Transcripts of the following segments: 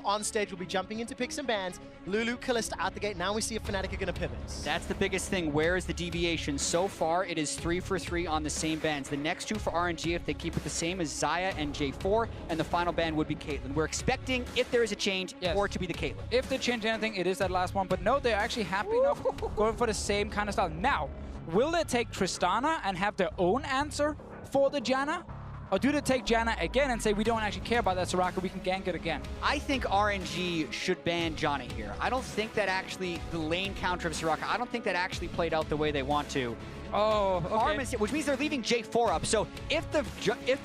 on stage will be jumping into picks and bans. Lulu, Kalista out the gate. Now we see if Fnatic are going to pivot. That's the biggest thing. Where is the deviation? So far, it is 3 for 3 on the same bans. The next two for RNG, if they keep it the same, is Xayah and J4, and the final ban would be Caitlyn. We're expecting, if there is a change, for it to be the Caitlyn. If they change anything, it is that last one. But no, they're actually happy enough going for the same kind of style. Now, will they take Tristana and have their own answer for the Janna? Or do they take Janna again and say, we don't actually care about that Soraka, we can gank it again? I think RNG should ban Janna here. I don't think that actually, the lane counter of Soraka, I don't think that actually played out the way they want to. Oh, okay. Which means they're leaving J4 up. So if the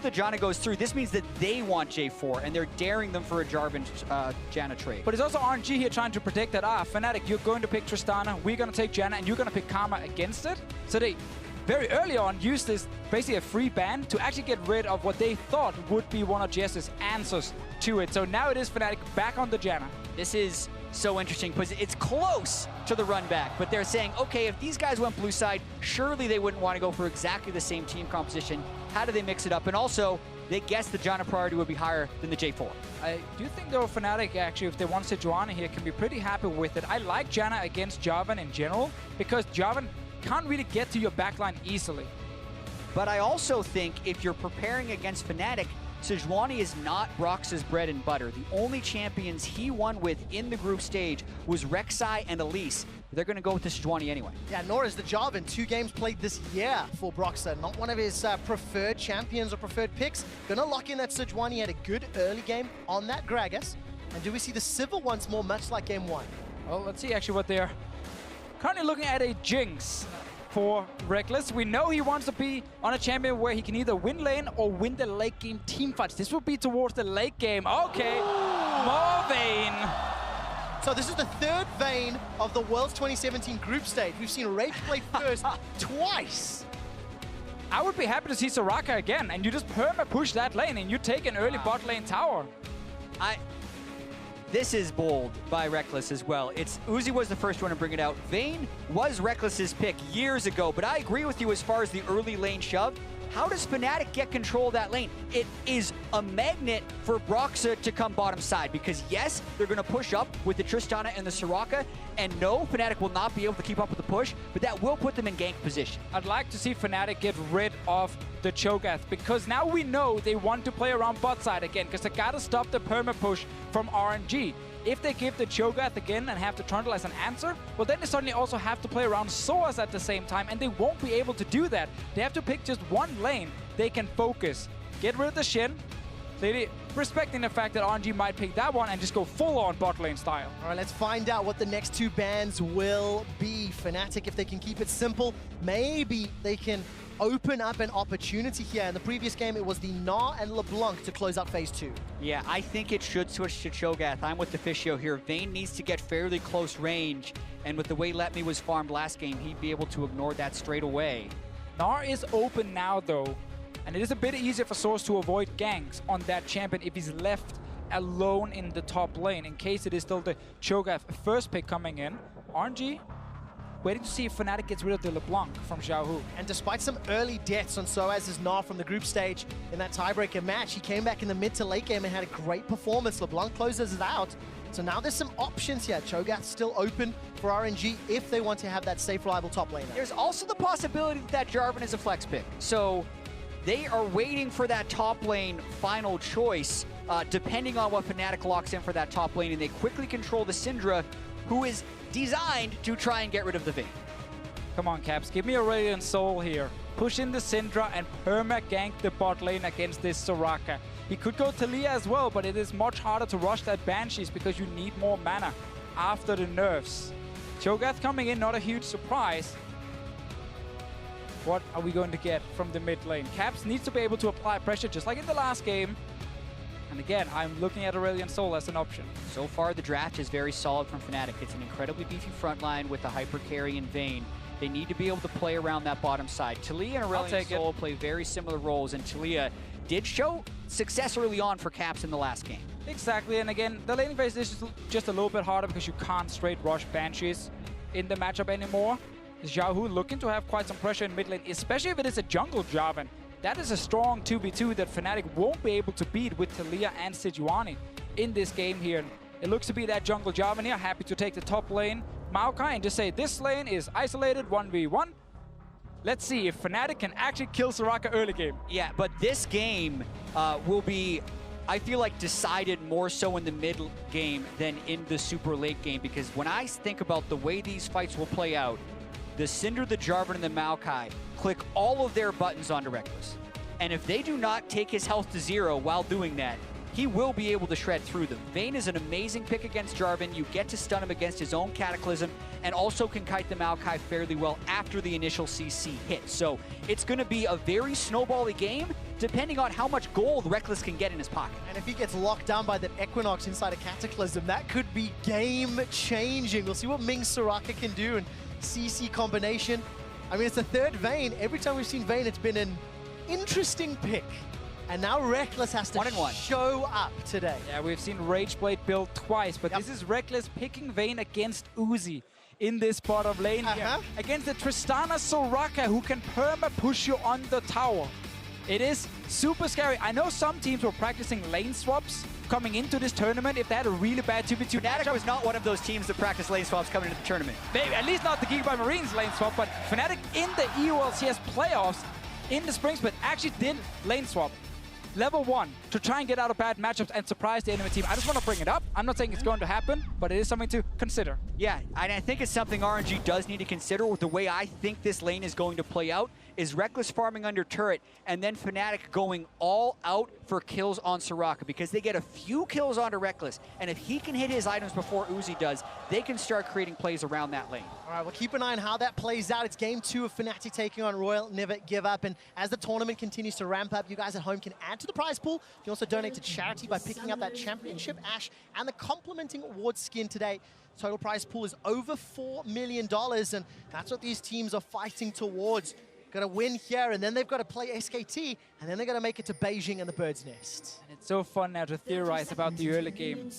Janna goes through, this means that they want J4, and they're daring them for a Jarvan Janna trade. But it's also RNG here trying to predict that, Fnatic, you're going to pick Tristana, we're going to take Janna, and you're going to pick Karma against it. So they very early on used this basically a free ban to actually get rid of what they thought would be one of Jez's answers to it. So now it is Fnatic back on the Janna. This is so interesting because it's close to the run back, but they're saying, okay, if these guys went blue side, surely they wouldn't want to go for exactly the same team composition. How do they mix it up? And also, they guess the Janna priority would be higher than the J4. I do think, though, Fnatic, actually, if they want sejuani here, can be pretty happy with it. I like Janna against Jarvan in general, because Jarvan can't really get to your backline easily. But I also think if you're preparing against Fnatic, sejuani is not Broxah's bread and butter. The only champions he won with in the group stage was Rek'Sai and Elise. They're going to go with the sejuani anyway. Yeah, nor is the Jarvan. 2 games played this year for Broxah. Not one of his preferred champions or preferred picks. Gonna lock in that sejuani. Had a good early game on that Gragas. And do we see the Civil once more, much like game 1? Well, let's see actually what they're currently looking at. A Jinx for Rekkles. We know he wants to be on a champion where he can either win lane or win the late game team fights. This will be towards the late game. Okay, more Vayne. So this is the 3rd Vayne of the World's 2017 group stage. We've seen Rage play first twice. I would be happy to see Soraka again, and you just perma-push that lane and you take an early bot lane tower. This is bold by Rekkles as well. Uzi was the first one to bring it out. Vayne was Rekkles' pick years ago, but I agree with you as far as the early lane shove. How does Fnatic get control of that lane? It is a magnet for Broxah to come bottom side, because yes, they're going to push up with the Tristana and the Soraka, and no, Fnatic will not be able to keep up with the push, but that will put them in gank position. I'd like to see Fnatic get rid of the Cho'Gath, because now we know they want to play around bot side again, because they gotta stop the perma push from RNG. If they give the Cho'Gath again and have the Trundle as an answer, well, then they suddenly also have to play around sOAZ at the same time, and they won't be able to do that. They have to pick just one lane they can focus. Get rid of the Shin, clearly respecting the fact that RNG might pick that one and just go full-on bot lane style. All right, let's find out what the next 2 bans will be. Fnatic, if they can keep it simple, maybe they can open up an opportunity here. In the previous game, it was the Gnar and LeBlanc to close out phase 2. Yeah, I think it should switch to Cho'Gath. I'm with Deficio here. Vayne needs to get fairly close range, and with the way LetME was farmed last game, he'd be able to ignore that straight away. Gnar is open now, though, and it is a bit easier for sOAZ to avoid ganks on that champion if he's left alone in the top lane, in case it is still the Cho'Gath first pick coming in. RNG waiting to see if Fnatic gets rid of the LeBlanc from XiaoHu. And despite some early deaths on sOAZ's Gnar from the group stage in that tiebreaker match, he came back in the mid to late game and had a great performance. LeBlanc closes it out. So now there's some options here. Cho'Gath's still open for RNG if they want to have that safe, reliable top laner. There's also the possibility that Jarvan is a flex pick. So they are waiting for that top lane final choice, depending on what Fnatic locks in for that top lane, and they quickly control the Syndra, who is designed to try and get rid of the Vayne. Come on, Caps, give me a Radiant Soul here. Push in the Syndra and perma-gank the bot lane against this Soraka. He could go Taliyah as well, but it is much harder to rush that Banshees because you need more mana after the nerfs. Cho'Gath coming in, not a huge surprise. What are we going to get from the mid lane? Caps needs to be able to apply pressure just like in the last game. And again, I'm looking at Aurelion Sol as an option. So far, the draft is very solid from Fnatic. It's an incredibly beefy front line with the hyper carry and Vayne. They need to be able to play around that bottom side. Taliyah and Aurelion Sol play very similar roles, and Taliyah did show success early on for Caps in the last game. Exactly, and again, the laning phase is just a little bit harder because you can't straight rush Banshees in the matchup anymore. XiaoHu looking to have quite some pressure in mid lane, especially if it is a jungle Jarvan. That is a strong 2v2 that Fnatic won't be able to beat with Taliyah and sejuani in this game here. It looks to be that jungle Jarvan here, happy to take the top lane. Maokai and just say this lane is isolated 1v1. Let's see if Fnatic can actually kill Soraka early game. Yeah, but this game will be, I feel like, decided more so in the mid game than in the super late game, because when I think about the way these fights will play out, the Syndra, the Jarvan, and the Maokai click all of their buttons onto Rekkles. And if they do not take his health to 0 while doing that, he will be able to shred through them. Vayne is an amazing pick against Jarvan. You get to stun him against his own Cataclysm, and also can kite the Maokai fairly well after the initial CC hit. So it's going to be a very snowbally game, depending on how much gold Rekkles can get in his pocket. And if he gets locked down by that Equinox inside a Cataclysm, that could be game-changing. We'll see what Ming Soraka can do, and CC combination. I mean, it's the third Vayne. Every time we've seen Vayne, it's been an interesting pick. And now Rekkles has to show up today. Yeah, we've seen Rageblade build twice, but this is Rekkles picking Vayne against sOAZ in this bottom lane here. Against the Tristana Soraka, who can perma-push you on the tower. It is super scary. I know some teams were practicing lane swaps coming into this tournament if they had a really bad 2v2 Fnatic was not one of those teams that practiced lane swaps coming into the tournament. Maybe, at least not the Gigabyte Marines lane swap, but Fnatic in the EULCS playoffs in the spring split actually did lane swap. Level 1 to try and get out of bad matchups and surprise the enemy team. I just want to bring it up. I'm not saying it's going to happen, but it is something to consider. Yeah, and I think it's something RNG does need to consider. With the way I think this lane is going to play out is Rekkles farming under turret, and then Fnatic going all out for kills on Soraka, because they get a few kills onto Rekkles, and if he can hit his items before sOAZ does, they can start creating plays around that lane. All right, we'll keep an eye on how that plays out. It's game 2 of Fnatic taking on Royal Never Give Up, and as the tournament continues to ramp up, you guys at home can add to the prize pool. You can also donate to charity by picking up that championship ash and the complementing award skin today. Total prize pool is over $4 million, and that's what these teams are fighting towards. Got to win here, and then they've got to play SKT, and then they're going to make it to Beijing and the Bird's Nest. And it's so fun now to theorize about the early game.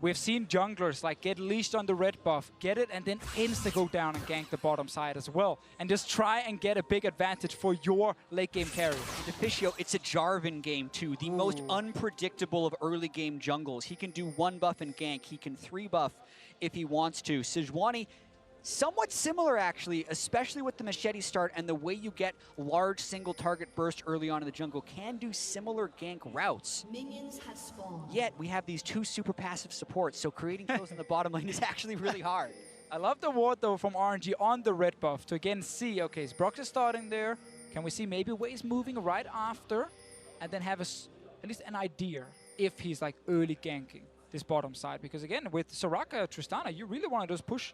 We've seen junglers like get leashed on the red buff, get it, and then insta go down and gank the bottom side as well. And just try and get a big advantage for your late game carry. Deficio, it's a Jarvan game too, the most unpredictable of early game jungles. He can do 1 buff and gank, he can 3 buff if he wants to. sejuani, somewhat similar actually, especially with the machete start and the way you get large single target burst early on in the jungle, can do similar gank routes. Minions have spawned. Yet we have these 2 super passive supports, so creating kills in the bottom lane is actually really hard. I love the ward though from RNG on the red buff to again see, okay, is Broxah starting there? Can we see maybe Waze moving right after? And then have at least an idea if he's like early ganking this bottom side. Because again, with Soraka, Tristana, you really want to just push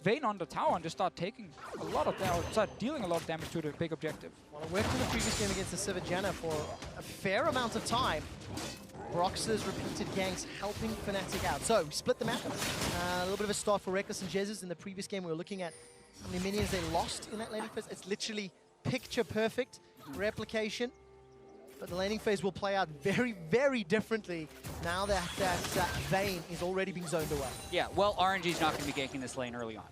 Vayne on the tower and just start taking a lot of damage, start dealing a lot of damage to the big objective. Well, it worked in the previous game against the Sivir Janna for a fair amount of time. Broxah's repeated ganks helping Fnatic out. So, we split the map. A little bit of a start for Rekkles and Jesiz. In the previous game, we were looking at how many minions they lost in that laning phase. It's literally picture perfect replication. But the laning phase will play out very, very differently now that Vayne is already being zoned away. Yeah, well, RNG's not going to be ganking this lane early on.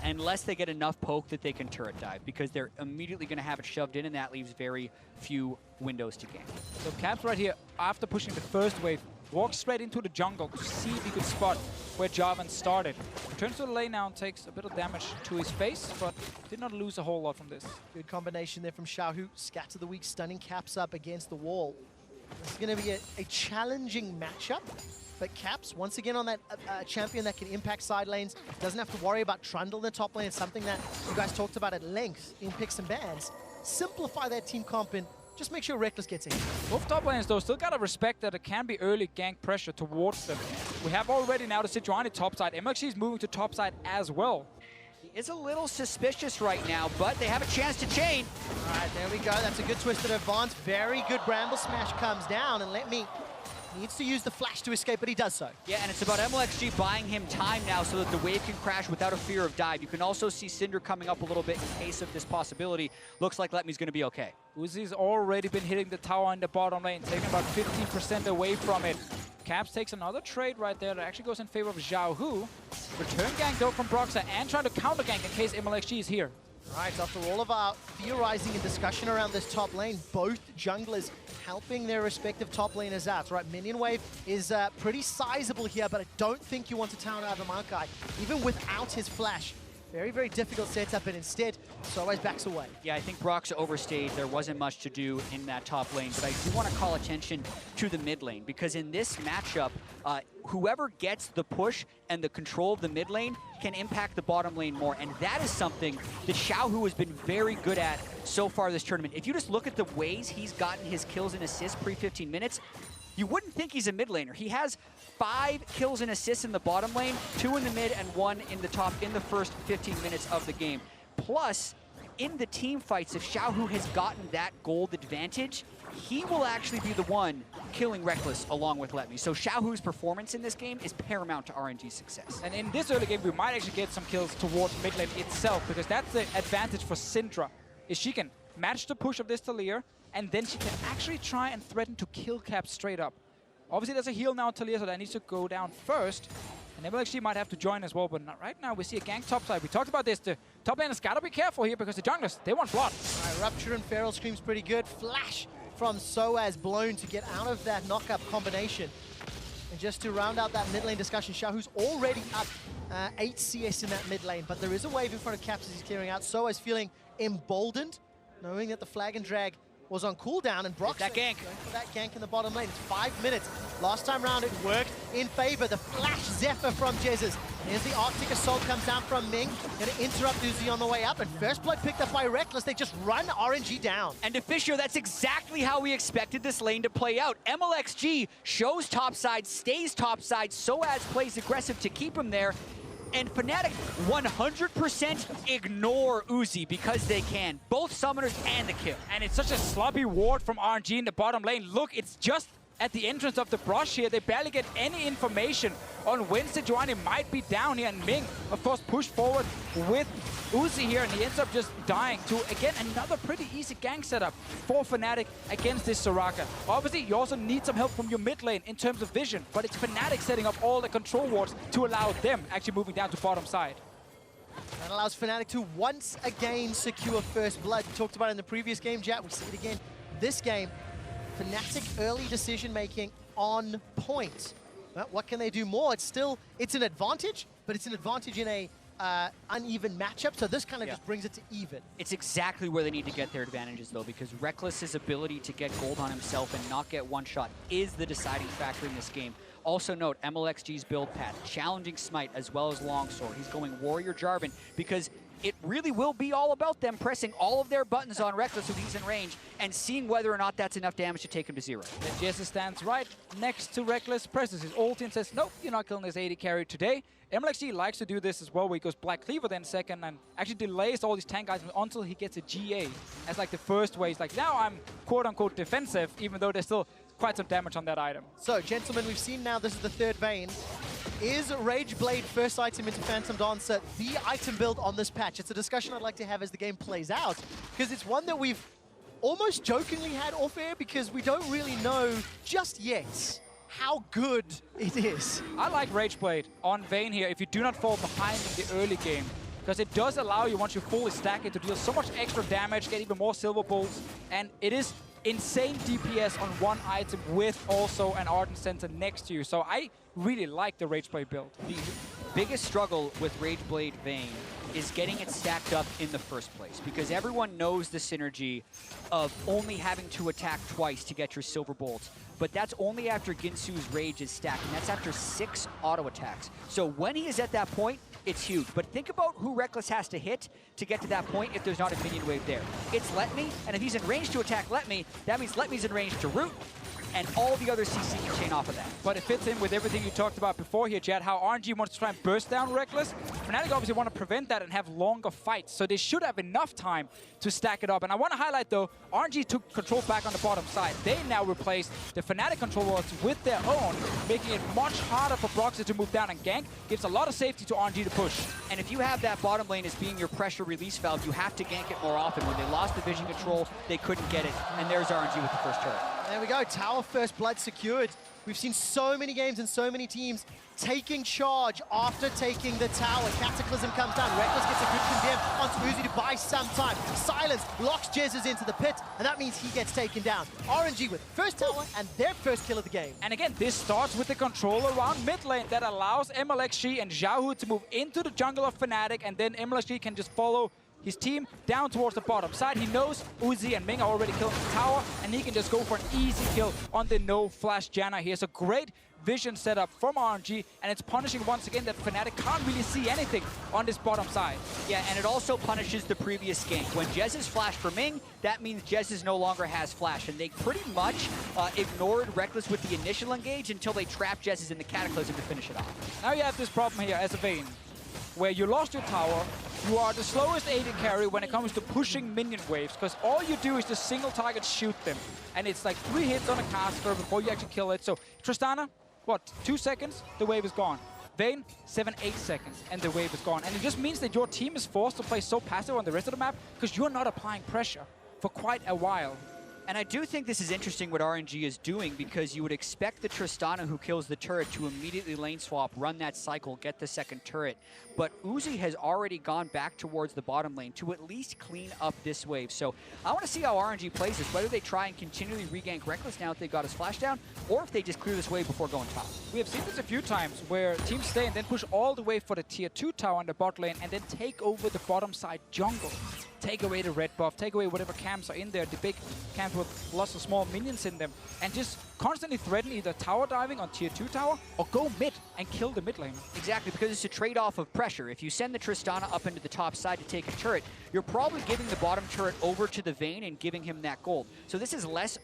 Unless they get enough poke that they can turret dive, because they're immediately going to have it shoved in, and that leaves very few windows to gank. So Caps right here, after pushing the first wave, walks straight into the jungle to see if he could spot where Jarvan started. Returns to the lane now and takes a bit of damage to his face, but did not lose a whole lot from this. Good combination there from XiaoHu. Scatter the weak, stunning Caps up against the wall. This is going to be a challenging matchup. But Caps, once again on that champion that can impact side lanes, doesn't have to worry about Trundle in the top lane. It's something that you guys talked about at length in picks and bans. Simplify that team comp and just make sure Rekkles gets in. Both top lanes though still gotta respect that it can be early gank pressure towards them. We have already now the sejuani top side. Mlxg is moving to top side as well. He is a little suspicious right now, but they have a chance to chain. All right, there we go. That's a good twisted advance. Very good Bramble Smash comes down, and LetME needs to use the flash to escape, but he does so. Yeah, and it's about Mlxg buying him time now so that the wave can crash without a fear of dive. You can also see Syndra coming up a little bit in case of this possibility. Looks like LetMe's going to be okay. sOAZ's already been hitting the tower in the bottom lane, taking about 15% away from it. Caps takes another trade right there that actually goes in favor of XiaoHu. Return gank though from Broxah and trying to counter gank in case Mlxg is here. Right, after all of our theorizing and discussion around this top lane, both junglers helping their respective top laners out. Right, minion wave is pretty sizable here, but I don't think you want to town out the Maokai, even without his flash. Very, very difficult setup, and instead, sOAZ backs away. Yeah, I think Broxah overstayed. There wasn't much to do in that top lane, but I do want to call attention to the mid lane, because in this matchup, whoever gets the push and the control of the mid lane can impact the bottom lane more, and that is something that XiaoHu has been very good at so far this tournament. If you just look at the ways he's gotten his kills and assists pre-15 minutes, you wouldn't think he's a mid laner. He has 5 kills and assists in the bottom lane, 2 in the mid, and 1 in the top in the first 15 minutes of the game. Plus, in the team fights, if XiaoHu has gotten that gold advantage, he will actually be the one killing Rekkles along with LetME. So XiaoHu's performance in this game is paramount to RNG's success. And in this early game, we might actually get some kills towards mid lane itself, because that's the advantage for Syndra, is she can match the push of this Taliyah, and then she can actually try and threaten to kill cap straight up. Obviously, there's a heal now, Taliyah, so that needs to go down first. And Mlxg might have to join as well, but not right now we see a gank topside. We talked about this. The top laners gotta be careful here, because the junglers, they want blood. All right, Rupture and Feral Scream's pretty good. Flash from sOAZ blown to get out of that knock-up combination. And just to round out that mid lane discussion, XiaoHu's already up 8 CS in that mid lane, but there is a wave in front of Caps as he's clearing out. sOAZ feeling emboldened, knowing that the flag and drag was on cooldown, and Broxah that gank. going for that gank in the bottom lane. It's 5 minutes. Last time round it worked in favor. The flash Zephyr from Jesiz. Here's the Arctic Assault comes down from Ming. Gonna interrupt Uzi on the way up, and first blood picked up by Rekkles. They just run RNG down. And Deficio, that's exactly how we expected this lane to play out. Mlxg shows topside, stays topside, sOAZ plays aggressive to keep him there. And Fnatic 100% ignore Uzi because they can. Both summoners and the kill. And it's such a sloppy ward from RNG in the bottom lane. Look, it's just at the entrance of the brush here. They barely get any information on when sejuani might be down here. And Ming, of course, pushed forward with Uzi here, and he ends up just dying to, again, another pretty easy gank setup for Fnatic against this Soraka. Obviously, you also need some help from your mid lane in terms of vision, but it's Fnatic setting up all the control wards to allow them actually moving down to bottom side. That allows Fnatic to once again secure first blood. We talked about it in the previous game, Jatt. We see it again this game. Fnatic early decision-making on point. Well, what can they do more? It's an advantage, but it's an advantage in a uneven matchup, so this kind of just brings it to even. It's exactly where they need to get their advantages, though, because Rekkles' ability to get gold on himself and not get one shot is the deciding factor in this game. Also note, Mlxg's build path, challenging smite as well as longsword. He's going warrior Jarvan because it really will be all about them pressing all of their buttons on Rekkles when he's in range and seeing whether or not that's enough damage to take him to 0. Then Jesiz stands right next to Rekkles, presses his ulti and says, nope, you're not killing this AD carry today. Mlxg likes to do this as well, where he goes Black Cleaver then second and actually delays all these tank guys until he gets a GA as like the first way. He's like, now I'm quote-unquote defensive, even though there's still quite some damage on that item. So, gentlemen, we've seen now this is the third Vayne. Is Rage Blade first item into Phantom Dancer the item build on this patch? It's a discussion I'd like to have as the game plays out, because it's one that we've almost jokingly had off air because we don't really know just yet how good it is. I like Rage Blade on Vayne here if you do not fall behind in the early game, because it does allow you, once you fully stack it, to deal so much extra damage, get even more silver bolts, and it is insane DPS on one item with also an Ardent Sensor next to you. So I really like the Rage Blade build. The biggest struggle with Rage Blade Vayne is getting it stacked up in the first place, because everyone knows the synergy of only having to attack twice to get your silver bolts. But that's only after Ginsu's Rage is stacked, and that's after 6 auto attacks. So when he is at that point, it's huge. But think about who Rekkles has to hit to get to that point if there's not a minion wave there. It's LetME, and if he's in range to attack LetME, that means LetME's in range to root, and all the other CC can chain off of that. But it fits in with everything you talked about before here, Jatt, how RNG wants to try and burst down Rekkles. Fnatic obviously want to prevent that and have longer fights, so they should have enough time to stack it up. And I want to highlight, though, RNG took control back on the bottom side. They now replaced the Fnatic control wards with their own, making it much harder for Broxah to move down and gank. Gives a lot of safety to RNG to push. And if you have that bottom lane as being your pressure release valve, you have to gank it more often. When they lost the vision control, they couldn't get it. And there's RNG with the first turret. There we go, tower first blood secured We've seen so many games and so many teams taking charge after taking the tower. Cataclysm comes down, Rekkles gets a good condemn onto sOAZ to buy some time. Silence locks Jesiz into the pit, and that means he gets taken down. RNG with first tower and their first kill of the game. And again, this starts with the control around mid lane that allows Mlxg and XiaoHu to move into the jungle of Fnatic, and then Mlxg can just follow his team down towards the bottom side. He knows sOAZ and Ming are already killing the tower, and he can just go for an easy kill on the no-flash Janna. He has a great vision set up from RNG, and it's punishing once again that Fnatic can't really see anything on this bottom side. Yeah, and it also punishes the previous gank. When Jesiz flashed for Ming, that means Jesiz no longer has flash, and they pretty much ignored Rekkles with the initial engage until they trapped Jesiz in the Cataclysm to finish it off. Now you have this problem here as a Vayne, where you lost your tower. You are the slowest AD carry when it comes to pushing minion waves, because all you do is just single target shoot them. And it's like 3 hits on a caster before you actually kill it. So Tristana, what, 2 seconds, the wave is gone. Vayne, 7-8 seconds, and the wave is gone. And it just means that your team is forced to play so passive on the rest of the map, because you're not applying pressure for quite a while. And I do think this is interesting what RNG is doing, because you would expect the Tristana who kills the turret to immediately lane swap, run that cycle, get the second turret. But sOAZ has already gone back towards the bottom lane to at least clean up this wave. So I want to see how RNG plays this, whether they try and continually regank Rekkles now that they've got his flash down, or if they just clear this wave before going top. We have seen this a few times where teams stay and then push all the way for the tier 2 tower in the bot lane and then take over the bottom side jungle. Take away the red buff, take away whatever camps are in there, the big camps with lots of small minions in them, and just constantly threaten either tower diving on tier 2 tower or go mid and kill the mid lane. Exactly, because it's a trade-off of pressure. If you send the Tristana up into the top side to take a turret, you're probably giving the bottom turret over to the Vayne and giving him that gold. So this is less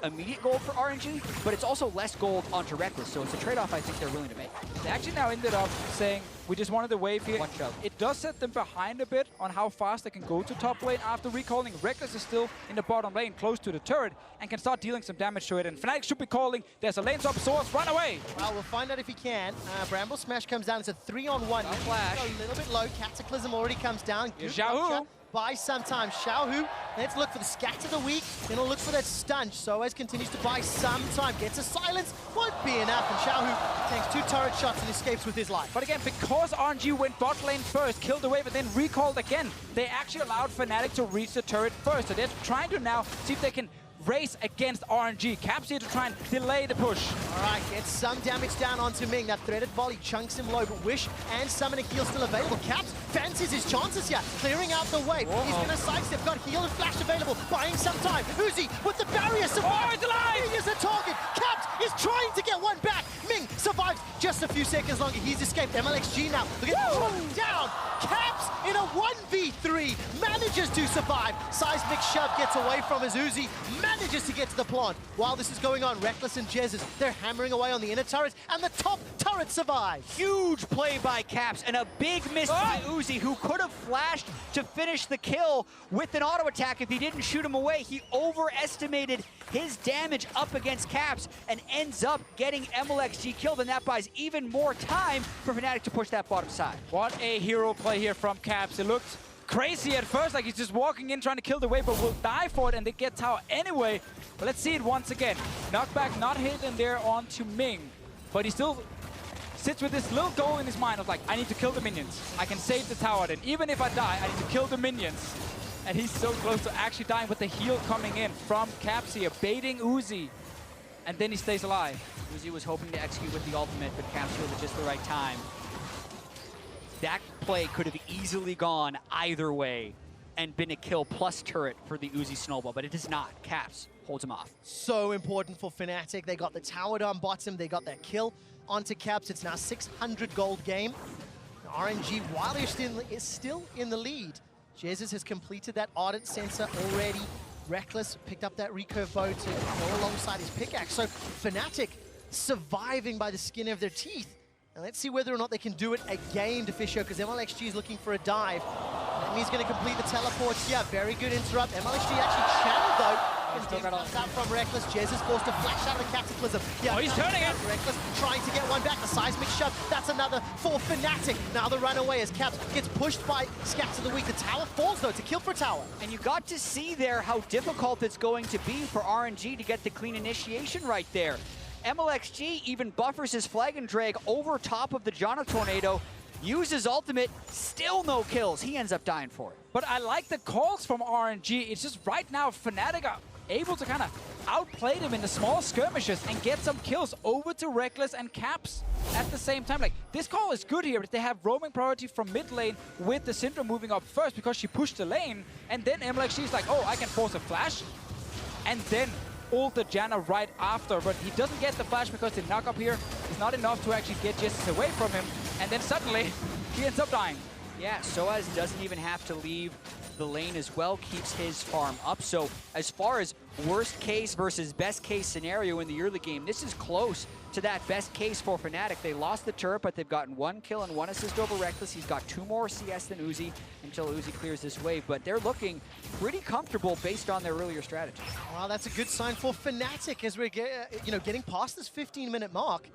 immediate gold for RNG, but it's also less gold onto Rekkles, so it's a trade-off I think they're willing to make. They actually now ended up saying, we just wanted the wave here. One shove. It does set them behind a bit on how fast they can go to top lane after recalling. Rekkles is still in the bottom lane, close to the turret, and can start dealing some damage to it. And Fnatic should be calling, there's a lane swap, sOAZ, run away! Well, we'll find out if he can. Bramble Smash comes down, it's a 3-on-1. Flash. A little bit low, Cataclysm already comes down. Good XiaoHu. shot. Buy some time. XiaoHu, let's look for the scatter the weak, then we'll look for that stun. sOAZ continues to buy some time, gets a silence, won't be enough, and XiaoHu takes 2 turret shots and escapes with his life. But again, because RNG went bot lane first, killed the wave, and then recalled again, they actually allowed Fnatic to reach the turret first. So they're trying to now see if they can race against RNG. Caps here to try and delay the push. All right, gets some damage down onto Ming. That threaded volley chunks him low, but Wish and Summoning Heal still available. Caps fancies his chances here, clearing out the wave. He's going to sidestep, got heal and flash available, buying some time. sOAZ with the barrier survives. Oh, he's alive! Ming is the target. Caps is trying to get one back. Ming survives just a few seconds longer. He's escaped. Mlxg now. Look at him down. Caps in a 1v3 manages to survive. Seismic shove gets away from his sOAZ, manages to get to the plant. While this is going on, Rekkles and Jesiz, they're hammering away on the inner turret, and the top turret survives. Huge play by Caps, and a big miss by sOAZ, who could have flashed to finish the kill with an auto attack if he didn't shoot him away. He overestimated his damage up against Caps and ends up getting Mlxg killed, and that buys even more time for Fnatic to push that bottom side. What a hero play here from Caps. It looked crazy at first, like he's just walking in trying to kill the wave, but will die for it, and they get tower anyway. But let's see it once again. Knockback not hit in there onto Ming, but he still sits with this little goal in his mind of like, I need to kill the minions. I can save the tower then. Even if I die, I need to kill the minions. And he's so close to actually dying with the heal coming in from Caps here, baiting sOAZ. And then he stays alive. sOAZ was hoping to execute with the ultimate, but Caps killed at just the right time. That play could have easily gone either way and been a kill plus turret for the sOAZ snowball, but it is not. Caps holds him off. So important for Fnatic. They got the tower down bottom, they got that kill onto Caps. It's now 600 gold game. RNG, while they're still in the lead, Jesiz has completed that Ardent Sensor already. Rekkles picked up that recurve bow to go alongside his pickaxe. So Fnatic surviving by the skin of their teeth. And let's see whether or not they can do it again, Deficio, because Mlxg is looking for a dive. And he's going to complete the teleport here. Very good interrupt. Mlxg actually channeled, though. Condemn comes out from Rekkles. Jesiz forced to flash out of the Cataclysm. Oh, he's turning it! Rekkles trying to get one back. The seismic shove. That's another for Fnatic. Now the runaway as Caps gets pushed by Scatter the Weak. The tower falls, though, to kill for tower. And you got to see there how difficult it's going to be for RNG to get the clean initiation right there. Mlxg even buffers his flag and drag over top of the Janna tornado, uses ultimate, still no kills. He ends up dying for it. But I like the calls from RNG. It's just right now Fnatic are able to kind of outplay them in the small skirmishes and get some kills over to Rekkles and Caps at the same time. Like, this call is good here, but they have roaming priority from mid lane with the Syndra moving up first because she pushed the lane, and then Mlxg is like, oh, I can force a flash, and then ult the Janna right after, but he doesn't get the flash because the knock up here is not enough to actually get Jesiz away from him, and then suddenly he ends up dying. Yeah, sOAZ doesn't even have to leave the lane as well, keeps his farm up. So as far as worst case versus best case scenario in the early game, this is close to that best case for Fnatic. They lost the turret, but they've gotten 1 kill and 1 assist over Rekkles. He's got 2 more CS than Uzi until Uzi clears this wave, but they're looking pretty comfortable based on their earlier strategy. Well, that's a good sign for Fnatic as we're getting past this 15-minute mark.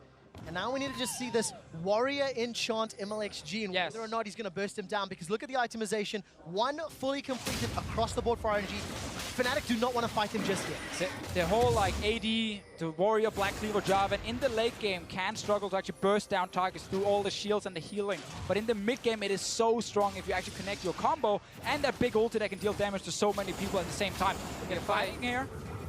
And now we need to just see this warrior enchant Mlxg and whether or not he's going to burst him down, because look at the itemization. 1 fully completed across the board for RNG. Fnatic do not want to fight him just yet. The whole like AD, the warrior, Black Cleaver, Jarvan in the late game can struggle to actually burst down targets through all the shields and the healing. But in the mid game, it is so strong if you actually connect your combo and that big ulti that can deal damage to so many people at the same time. We're getting fighting here.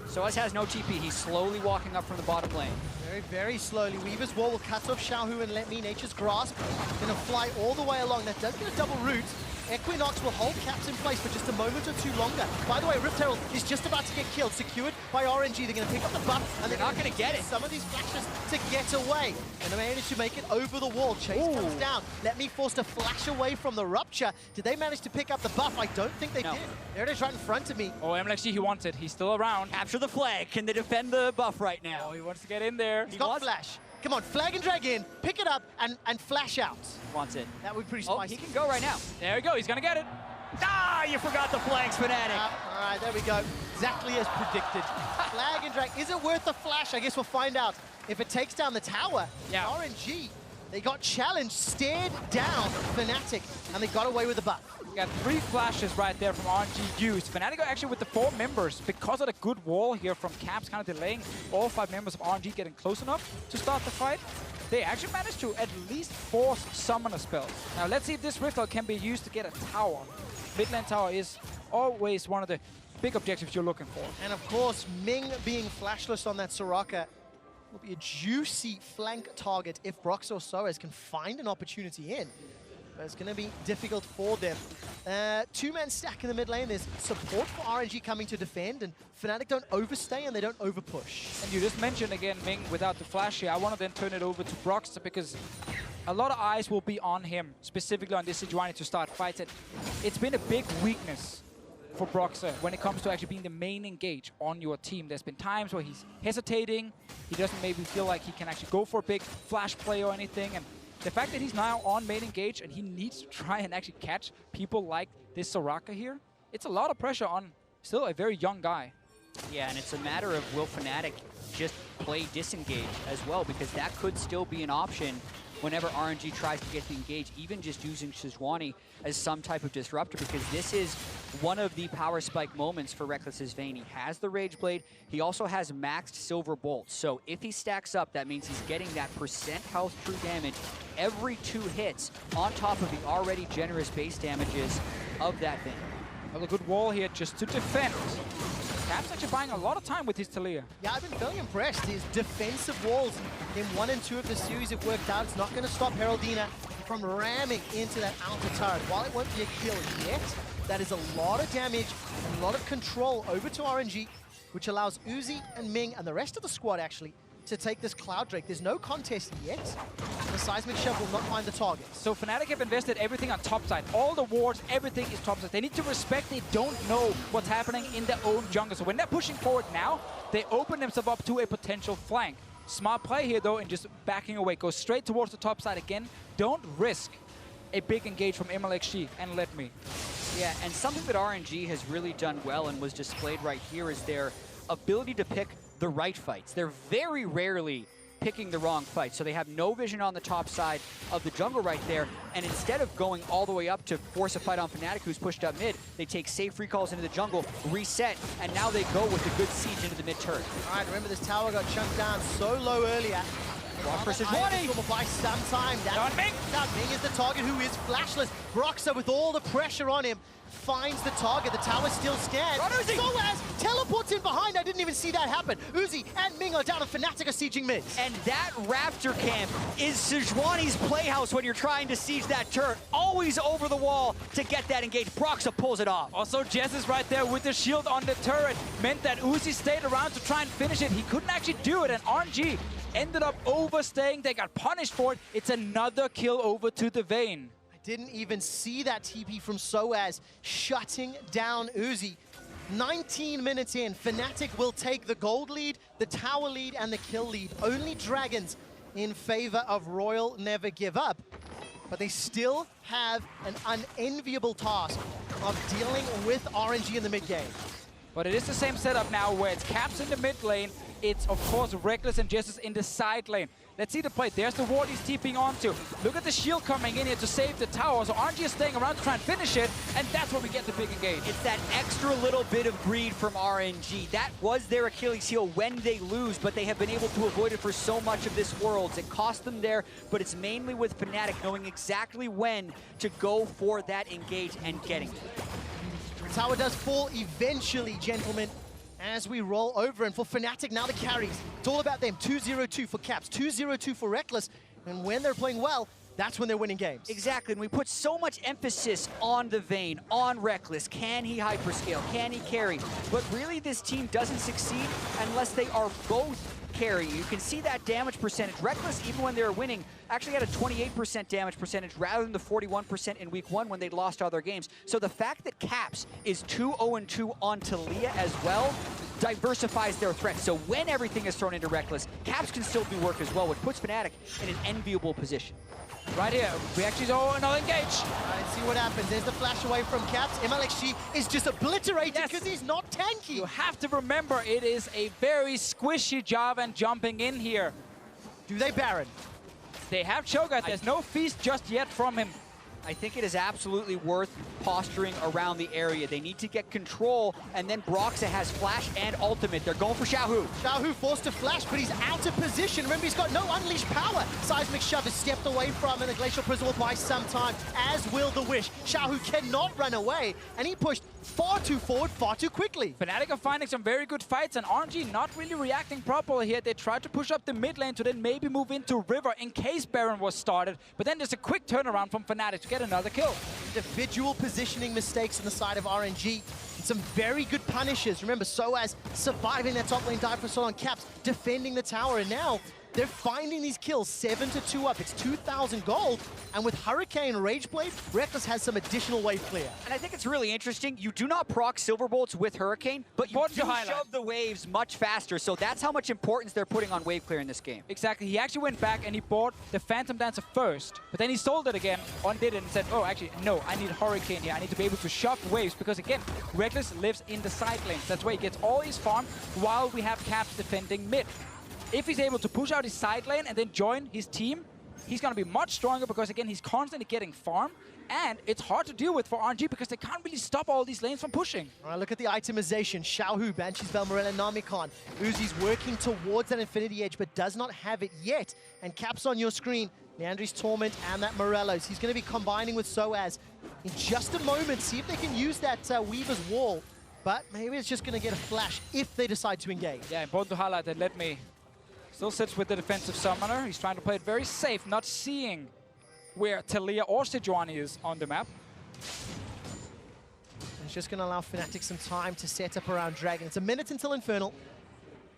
sOAZ has no TP. He's slowly walking up from the bottom lane. Very, very slowly. Weaver's Wall will cut off XiaoHu and LetME. Nature's Grasp gonna fly all the way along. That does get a double root. Equinox will hold Caps in place for just a moment or two longer. By the way, Rift Herald is just about to get killed, secured by RNG. They're going to pick up the buff, and they're not going to get it. Some of these flashes to get away, and they managed to make it over the wall. Chase comes down. LetME forced a flash away from the rupture. Did they manage to pick up the buff? I don't think they did. There it is right in front of me. Oh, Mlxg, he wants it. He's still around. Capture the flag. Can they defend the buff right now? Oh, he wants to get in there. He's got flash. Come on, flag and drag in, pick it up, and flash out. Wants it. That would be pretty spicy. Oh, he can go right now. There we go. He's going to get it. Ah, you forgot the flags, Fnatic. All right, there we go. Exactly as predicted. Flag and drag. Is it worth the flash? I guess we'll find out. If it takes down the tower, RNG, they got challenged, stared down Fnatic, and they got away with the buff. We got 3 flashes right there from RNG used. Fnatic are actually with the 4 members because of the good wall here from Caps, kind of delaying all 5 members of RNG getting close enough to start the fight. They actually managed to at least force summoner spells. Now let's see if this Rift can be used to get a tower. Mid lane tower is always one of the big objectives you're looking for. And of course, Ming being flashless on that Soraka will be a juicy flank target if Broxah or sOAZ can find an opportunity in. But it's going to be difficult for them. 2-man stack in the mid lane. There's support for RNG coming to defend, and Fnatic don't overstay and they don't overpush. And you just mentioned again Ming without the flash here. I want to then turn it over to Broxah because a lot of eyes will be on him, specifically on this sejuani to start fights. And it's been a big weakness for Broxah when it comes to actually being the main engage on your team. There's been times where he's hesitating. He doesn't maybe feel like he can actually go for a big flash play or anything. And the fact that he's now on main engage and he needs to try and actually catch people like this Soraka here, it's a lot of pressure on still a very young guy. Yeah, and it's a matter of will Fnatic just play disengage as well, because that could still be an option whenever RNG tries to get the engage, even just using sejuani as some type of disruptor, because this is one of the power spike moments for Rekkles' Vayne. He has the Rage Blade, he also has maxed Silver Bolt, so if he stacks up, that means he's getting that % health true damage every 2 hits on top of the already generous base damages of that Vayne. Well, a good wall here just to defend. Cap's actually buying a lot of time with his Taliyah. Yeah, I've been very impressed. His defensive walls in 1 and 2 of the series have worked out. It's not going to stop Heraldina from ramming into that outer turret. While it won't be a kill yet, that is a lot of damage and a lot of control over to RNG, which allows Uzi and Ming and the rest of the squad actually to take this Cloud Drake. There's no contest yet. The Seismic Shove will not find the target. So Fnatic have invested everything on top side. All the wards, everything is top side. They need to respect they don't know what's happening in their own jungle. So when they're pushing forward now, they open themselves up to a potential flank. Smart play here though, and just backing away. Go straight towards the top side again. Don't risk a big engage from Mlxg and LetME. Yeah, and something that RNG has really done well and was displayed right here is their ability to pick the right fights. They're very rarely picking the wrong fight. So they have no vision on the top side of the jungle right there, and instead of going all the way up to force a fight on Fnatic, who's pushed up mid, they take safe recalls into the jungle, reset, and now they go with a good siege into the mid turret. All right, remember this tower got chunked down so low earlier. Watch for sejuani. By some time. Ming. Now Ming is the target who is flashless. Broxah with all the pressure on him finds the target. The tower's still scanned. sOAZ teleports in behind. I didn't even see that happen. Uzi and Ming are down and Fnatic are sieging mid. And that Raptor camp is sejuani's playhouse when you're trying to siege that turret. Always over the wall to get that engaged. Broxah pulls it off. Also, Jesiz right there with the shield on the turret meant that Uzi stayed around to try and finish it. He couldn't actually do it, and RNG ended up overstaying. They got punished for it. It's another kill over to the Vayne. Didn't even see that TP from sOAZ shutting down Uzi. 19 minutes in, Fnatic will take the gold lead, the tower lead, and the kill lead. Only Dragons in favor of Royal Never Give Up. But they still have an unenviable task of dealing with RNG in the mid game. But it is the same setup now where it's Caps in the mid lane. It's, of course, Rekkles and Jesiz in the side lane. Let's see the play. There's the ward he's TPing onto. Look at the shield coming in here to save the tower. So RNG is staying around to try and finish it, and that's where we get the big engage. It's that extra little bit of greed from RNG. That was their Achilles heel when they lose, but they have been able to avoid it for so much of this Worlds. It cost them there, but it's mainly with Fnatic knowing exactly when to go for that engage and getting it. Tower does fall eventually, gentlemen, as we roll over. And for Fnatic, now the carries. It's all about them. 2-0-2 for Caps, 2-0-2 for Rekkles. And when they're playing well, that's when they're winning games. Exactly, and we put so much emphasis on the Vayne, on Rekkles. Can he hyperscale? Can he carry? But really, this team doesn't succeed unless they are both carrying. You can see that damage percentage. Rekkles, even when they were winning, actually had a 28% damage percentage rather than the 41% in week 1 when they lost all their games. So the fact that Caps is 2-0-2 on Taliyah as well diversifies their threat. So when everything is thrown into Rekkles, Caps can still do work as well, which puts Fnatic in an enviable position. Right here, we actually saw another engage. Let's see what happens. There's the flash away from Caps. Mlxg is just obliterated because he's not tanky. You have to remember, it is a very squishy Jarvan jumping in here. Do they Baron? They have Cho'Gath. There's no feast just yet from him. I think it is absolutely worth posturing around the area. They need to get control, and then Broxah has flash and ultimate. They're going for XiaoHu. XiaoHu forced to flash, but he's out of position. Remember, he's got no unleashed power. Seismic Shove is stepped away from, and the Glacial Prism will buy some time, as will the Wish. XiaoHu cannot run away, and he pushed far too forward, far too quickly. Fnatic are finding some very good fights, and RNG not really reacting properly here. They tried to push up the mid lane to then maybe move into River in case Baron was started, but then there's a quick turnaround from Fnatic to get another kill. Individual positioning mistakes on the side of RNG. And some very good punishes. Remember, sOAZ surviving that top lane dive for so long, Caps defending the tower, and now they're finding these kills 7-2 up. It's 2,000 gold. And with Hurricane Rageblade, Rekkles has some additional wave clear. And I think it's really interesting. You do not proc Silver Bolts with Hurricane, but you do shove the waves much faster. So that's how much importance they're putting on wave clear in this game. Exactly. He actually went back and he bought the Phantom Dancer first, but then he sold it again, undid it, and said, oh, actually, no, I need Hurricane here. I need to be able to shove waves because, again, Rekkles lives in the side lanes. That's where he gets all his farm while we have Caps defending mid. If he's able to push out his side lane and then join his team, he's going to be much stronger because, again, he's constantly getting farm. And it's hard to deal with for RNG because they can't really stop all these lanes from pushing. All right, look at the itemization. XiaoHu, Banshee's Belmorella, Namikon. Uzi's working towards that Infinity Edge but does not have it yet. And Caps on your screen, Leandri's Torment and that Morellos. He's going to be combining with sOAZ in just a moment. See if they can use that Weaver's Wall. But maybe it's just going to get a flash if they decide to engage. Yeah, important to highlight that LetME still sits with the defensive summoner. He's trying to play it very safe, not seeing where Taliyah or sejuani is on the map. It's just going to allow Fnatic some time to set up around Dragon. It's a minute until Infernal.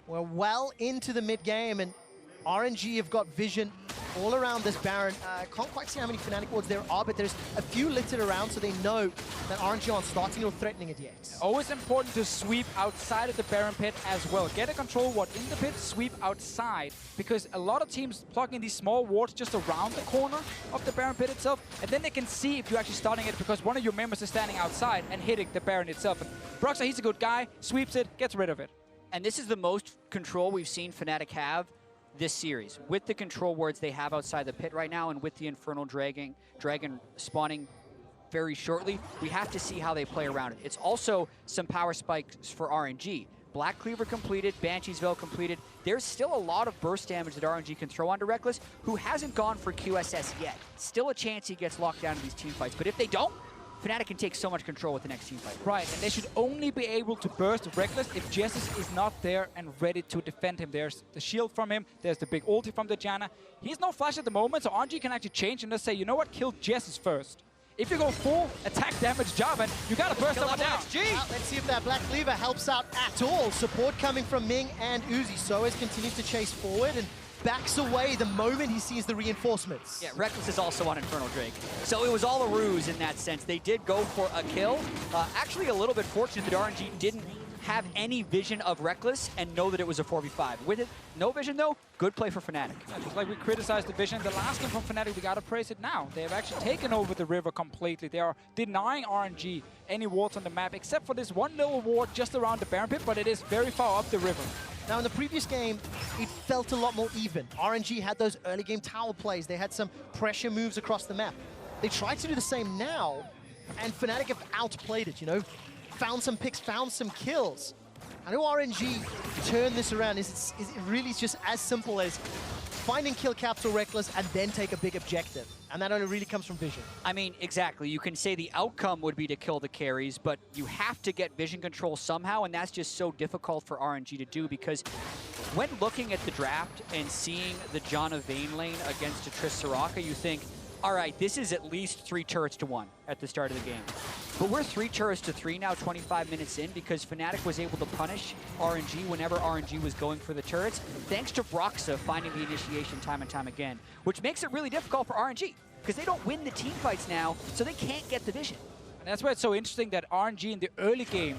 We're well into the mid-game, and RNG have got vision all around this Baron. Can't quite see how many Fnatic wards there are, but there's a few littered around, so they know that RNG aren't starting or threatening it yet. Always important to sweep outside of the Baron pit as well. Get a control ward in the pit, sweep outside, because a lot of teams plug in these small wards just around the corner of the Baron pit itself, and then they can see if you're actually starting it because one of your members is standing outside and hitting the Baron itself. And Broxah, he's a good guy, sweeps it, gets rid of it. And this is the most control we've seen Fnatic have this series. With the control wards they have outside the pit right now, and with the Infernal Dragon spawning very shortly, we have to see how they play around it. It's also some power spikes for RNG. Black Cleaver completed, Banshee's Veil completed. There's still a lot of burst damage that RNG can throw onto Rekkles, who hasn't gone for QSS yet. Still a chance he gets locked down in these team fights, but if they don't, Fnatic can take so much control with the next team fight. Right, and they should only be able to burst Rekkles if Jesiz is not there and ready to defend him. There's the shield from him, there's the big ulti from the Janna. He's no flash at the moment, so RNG can actually change and just say, you know what, kill Jesiz first. If you go full attack damage Jarvan, you gotta burst someone down. Let's see if that Black Cleaver helps out at all. Support coming from Ming and Uzi. sOAZ continues to chase forward and backs away the moment he sees the reinforcements. Yeah, Rekkles is also on Infernal Drake. So it was all a ruse in that sense. They did go for a kill. Actually a little bit fortunate that RNG didn't have any vision of Rekkles and know that it was a 4v5. With it, no vision though, good play for Fnatic. Yeah, just like we criticized the vision, the last game from Fnatic, we gotta praise it now. They have actually taken over the river completely. They are denying RNG any wards on the map, except for this one little ward just around the Baron pit, but it is very far up the river. Now, in the previous game, it felt a lot more even. RNG had those early game tower plays. They had some pressure moves across the map. They tried to do the same now, and Fnatic have outplayed it, you know? Found some picks, found some kills. I know RNG turned this around. Is it really just as simple as finding kill caps or Rekkles and then take a big objective? And that only really comes from vision. I mean, exactly. You can say the outcome would be to kill the carries, but you have to get vision control somehow, and that's just so difficult for RNG to do because when looking at the draft and seeing the Janna Vayne lane against a Soraka, you think, all right, this is at least 3 turrets to 1 at the start of the game. But we're 3 turrets to 3 now, 25 minutes in, because Fnatic was able to punish RNG whenever RNG was going for the turrets, thanks to Broxah finding the initiation time and time again, which makes it really difficult for RNG, because they don't win the team fights now, so they can't get the vision. And that's why it's so interesting that RNG in the early game,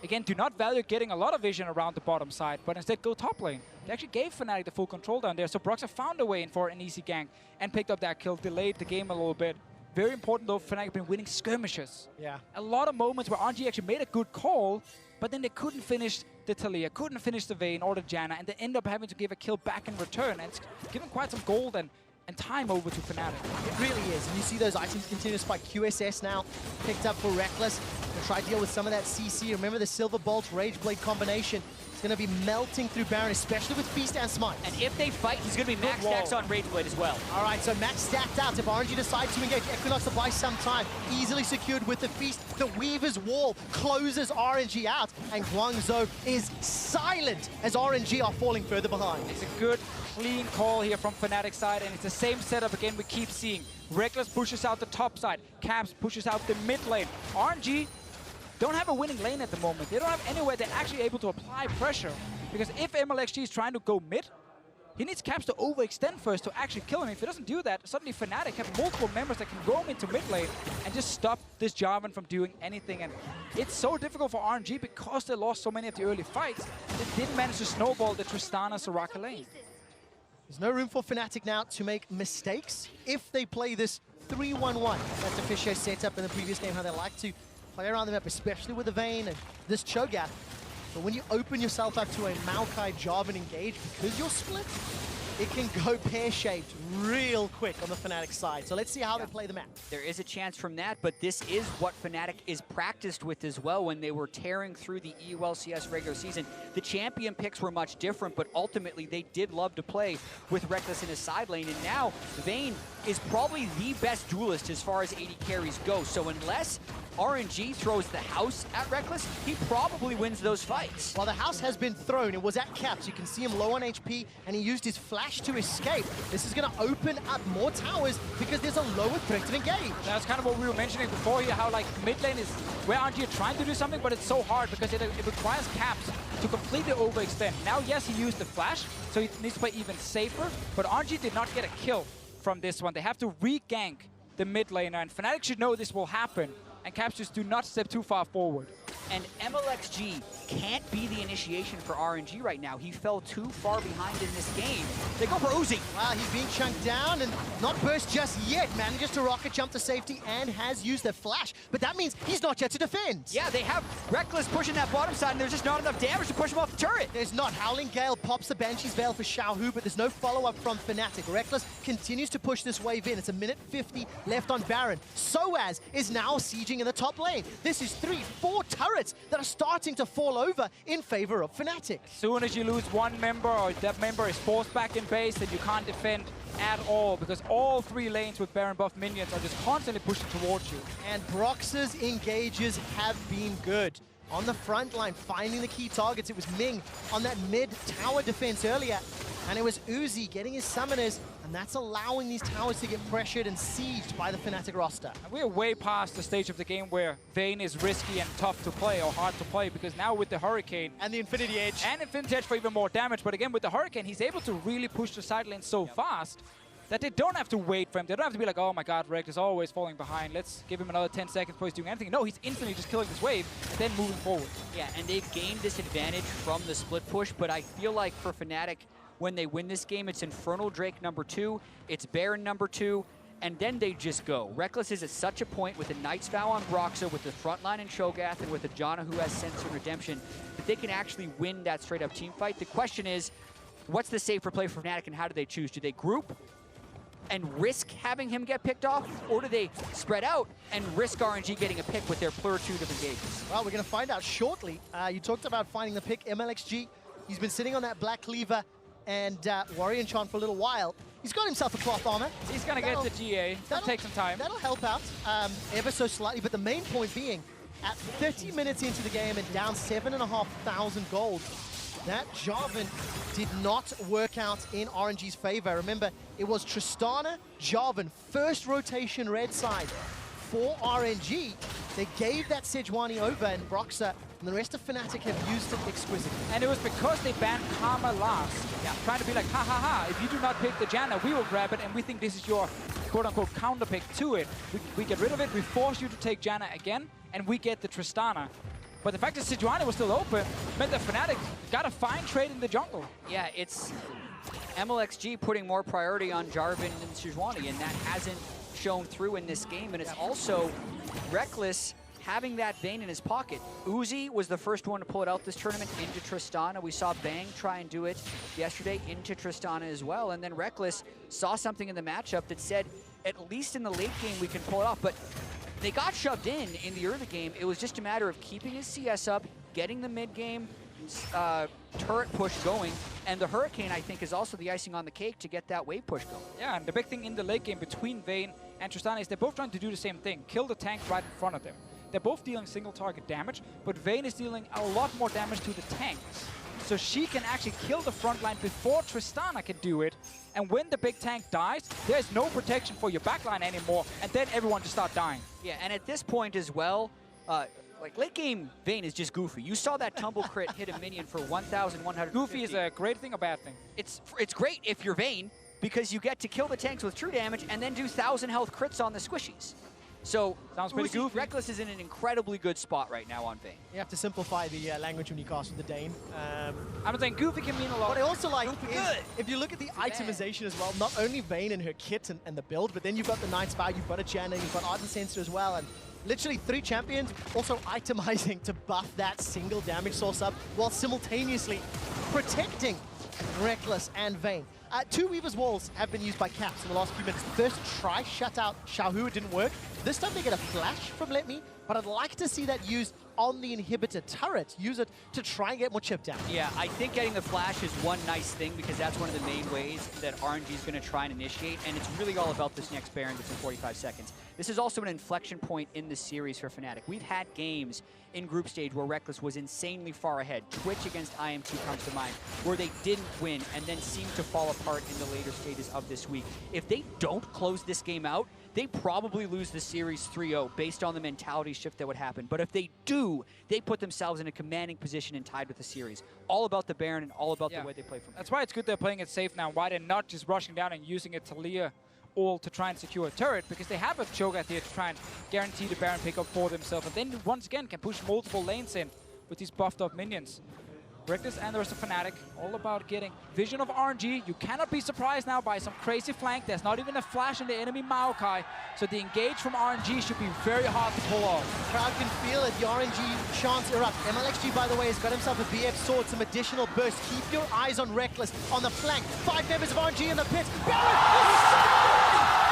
again, do not value getting a lot of vision around the bottom side, but instead go top lane. They actually gave Fnatic the full control down there, so Broxah found a way in for an easy gank and picked up that kill, delayed the game a little bit. Very important though, Fnatic have been winning skirmishes. Yeah. A lot of moments where RNG actually made a good call, but then they couldn't finish the Taliyah, couldn't finish the Vayne or the Janna, and they end up having to give a kill back in return. And it's given quite some gold and time over to Fnatic. It really is. And you see those items continue to spike. QSS now picked up for Rekkles. They'll try to deal with some of that CC. Remember the Silver Bolt Rage Blade combination. It's going to be melting through Baron, especially with Feast and Smite. And if they fight, he's going to be max stacks on Rage Blade as well. All right, so max stacked out. If RNG decides to engage, Equinox to buy some time. Easily secured with the Feast. The Weaver's Wall closes RNG out, and Guangzhou is silent as RNG are falling further behind. It's a good, clean call here from Fnatic side, and it's the same setup again we keep seeing. Rekkles pushes out the top side. Caps pushes out the mid lane. RNG don't have a winning lane at the moment. They don't have anywhere they're actually able to apply pressure. Because if Mlxg is trying to go mid, he needs Caps to overextend first to actually kill him. If he doesn't do that, suddenly Fnatic have multiple members that can roam into mid lane and just stop this Jarvan from doing anything. And it's so difficult for RNG because they lost so many of the early fights. They didn't manage to snowball the Tristana Soraka lane. There's no room for Fnatic now to make mistakes if they play this 3-1-1 that Deficio set up in the previous game, how they like to play around the map, especially with the Vayne and this Cho'Gath. But when you open yourself up to a Maokai Jarvan engage, because you're split, it can go pear-shaped real quick on the Fnatic side. So let's see how they play the map. There is a chance from that, but this is what Fnatic is practiced with as well when they were tearing through the EULCS regular season. The champion picks were much different, but ultimately they did love to play with Rekkles in his side lane, and now Vayne is probably the best duelist as far as AD carries go. So unless RNG throws the house at Rekkles, he probably wins those fights. Well, the house has been thrown. It was at Caps. You can see him low on HP, and he used his flash to escape. This is going to open up more towers because there's a lower threat to engage. That's kind of what we were mentioning before here, how like mid lane is where RNG are trying to do something, but it's so hard because it requires Caps to completely overextend. Now, yes, he used the flash, so he needs to play even safer, but RNG did not get a kill from this one. They have to re-gank the mid laner, and Fnatic should know this will happen, and Caps just do not step too far forward. And Mlxg can't be the initiation for RNG right now. He fell too far behind in this game. They go for Uzi. Wow, he's being chunked down and not burst just yet. Manages to rocket jump to safety and has used the flash, but that means he's not yet to defend. Yeah, they have Rekkles pushing that bottom side, and there's just not enough damage to push him off turret. There's not. Howling Gale pops the Banshee's Veil for XiaoHu, but there's no follow-up from Fnatic. Rekkles continues to push this wave in. It's a minute 50 left on Baron. sOAZ is now sieging in the top lane. This is 3-4 turrets that are starting to fall over in favor of Fnatic. As soon as you lose one member or that member is forced back in base, then you can't defend at all because all 3 lanes with Baron buff minions are just constantly pushing towards you. And Broxah's engages have been good. On the front line, finding the key targets. It was Ming on that mid-tower defense earlier. And it was Uzi getting his summoners, and that's allowing these towers to get pressured and sieged by the Fnatic roster. And we're way past the stage of the game where Vayne is risky and tough to play or hard to play, because now with the Hurricane And the Infinity Edge. and Infinity Edge for even more damage, but again with the Hurricane, he's able to really push the side lane so fast that they don't have to wait for him. They don't have to be like, oh my god, Rekkles is always falling behind. Let's give him another 10 seconds before he's doing anything. No, he's instantly just killing this wave and then moving forward. Yeah, and they've gained this advantage from the split push, but I feel like for Fnatic, when they win this game, it's Infernal Drake #2, it's Baron #2, and then they just go. Rekkles is at such a point with the Knight's Vow on Broxah, with the front line in Cho'Gath, and with a Janna who has Sense and Redemption, that they can actually win that straight-up team fight. The question is, what's the safer play for Fnatic, and how do they choose? Do they group and risk having him get picked off, or do they spread out and risk RNG getting a pick with their pluritude of engagements? Well, we're going to find out shortly. You talked about finding the pick, Mlxg. He's been sitting on that Black Cleaver and Warrior Enchant for a little while. He's got himself a cloth armor. He's going to get the GA. That'll take some time. That'll help out ever so slightly, but the main point being, at 30 minutes into the game and down 7,500 gold, that Jarvan did not work out in RNG's favor. Remember, it was Tristana, Jarvan, first rotation red side for RNG. They gave that sejuani over, and Broxah and the rest of Fnatic have used it exquisitely. And it was because they banned Karma last. Yeah. Trying to be like, ha ha ha, if you do not pick the Janna, we will grab it, and we think this is your quote-unquote counter pick to it. We get rid of it, we force you to take Janna again, and we get the Tristana. But the fact that sejuani was still open meant that Fnatic got a fine trade in the jungle. Yeah, it's Mlxg putting more priority on Jarvan than sejuani, and that hasn't shown through in this game. And it's also Rekkles having that Vayne in his pocket. Uzi was the first one to pull it out this tournament into Tristana. We saw Bang try and do it yesterday into Tristana as well. And then Rekkles saw something in the matchup that said, at least in the late game, we can pull it off. But they got shoved in the early game. It was just a matter of keeping his CS up, getting the mid-game turret push going, and the Hurricane, I think, is also the icing on the cake to get that wave push going. Yeah, and the big thing in the late game between Vayne and Tristana is they're both trying to do the same thing, kill the tank right in front of them. They're both dealing single target damage, but Vayne is dealing a lot more damage to the tanks. So she can actually kill the front line before Tristana can do it. And when the big tank dies, there's no protection for your backline anymore, and then everyone just start dying. Yeah, and at this point as well, like late game Vayne is just goofy. You saw that tumble crit hit a minion for 1,150. Goofy is a great thing or bad thing? It's great if you're Vayne, because you get to kill the tanks with true damage and then do 1,000 health crits on the squishies. So sounds pretty goofy. Rekkles is in an incredibly good spot right now on Vayne. You have to simplify the language when you cast with the Dane. I'm saying goofy can mean a lot. What I also like Goofy is, good. if you look at the itemization as well, not only Vayne and her kit and the build, but then you've got the Knight's Vow, you've got a Janna, you've got Ardent Sensor as well, and literally 3 champions also itemizing to buff that single damage source up while simultaneously protecting Rekkles and Vayne. 2 Weaver's Walls have been used by Caps in the last few minutes. The first try shut out XiaoHu, it didn't work. This time they get a flash from LetME, but I'd like to see that used on the inhibitor turret. Use it to try and get more chip down. Yeah, I think getting the flash is one nice thing, because that's one of the main ways that RNG is going to try and initiate, and it's really all about this next Baron that's in 45 seconds. This is also an inflection point in the series for Fnatic. We've had games in group stage where Rekkles was insanely far ahead. Twitch against IM2 comes to mind, where they didn't win and then seemed to fall apart in the later stages of this week. If they don't close this game out, they probably lose the series 3-0 based on the mentality shift that would happen. But if they do, they put themselves in a commanding position and tied with the series. All about the Baron and all about the way they play from here. That's why it's good they're playing it safe now. Why they're not just rushing down and using a Taliyah ult to try and secure a turret, because they have a Cho'Gath here to try and guarantee the Baron pickup for themselves. And then once again can push multiple lanes in with these buffed up minions. Rekkles and the rest of Fnatic, all about getting vision of RNG. You cannot be surprised now by some crazy flank. There's not even a flash in the enemy Maokai, so the engage from RNG should be very hard to pull off. Crowd can feel it, the RNG chance erupt. Mlxg, by the way, has got himself a BF sword, some additional burst. Keep your eyes on Rekkles on the flank. 5 members of RNG in the pit. Baron is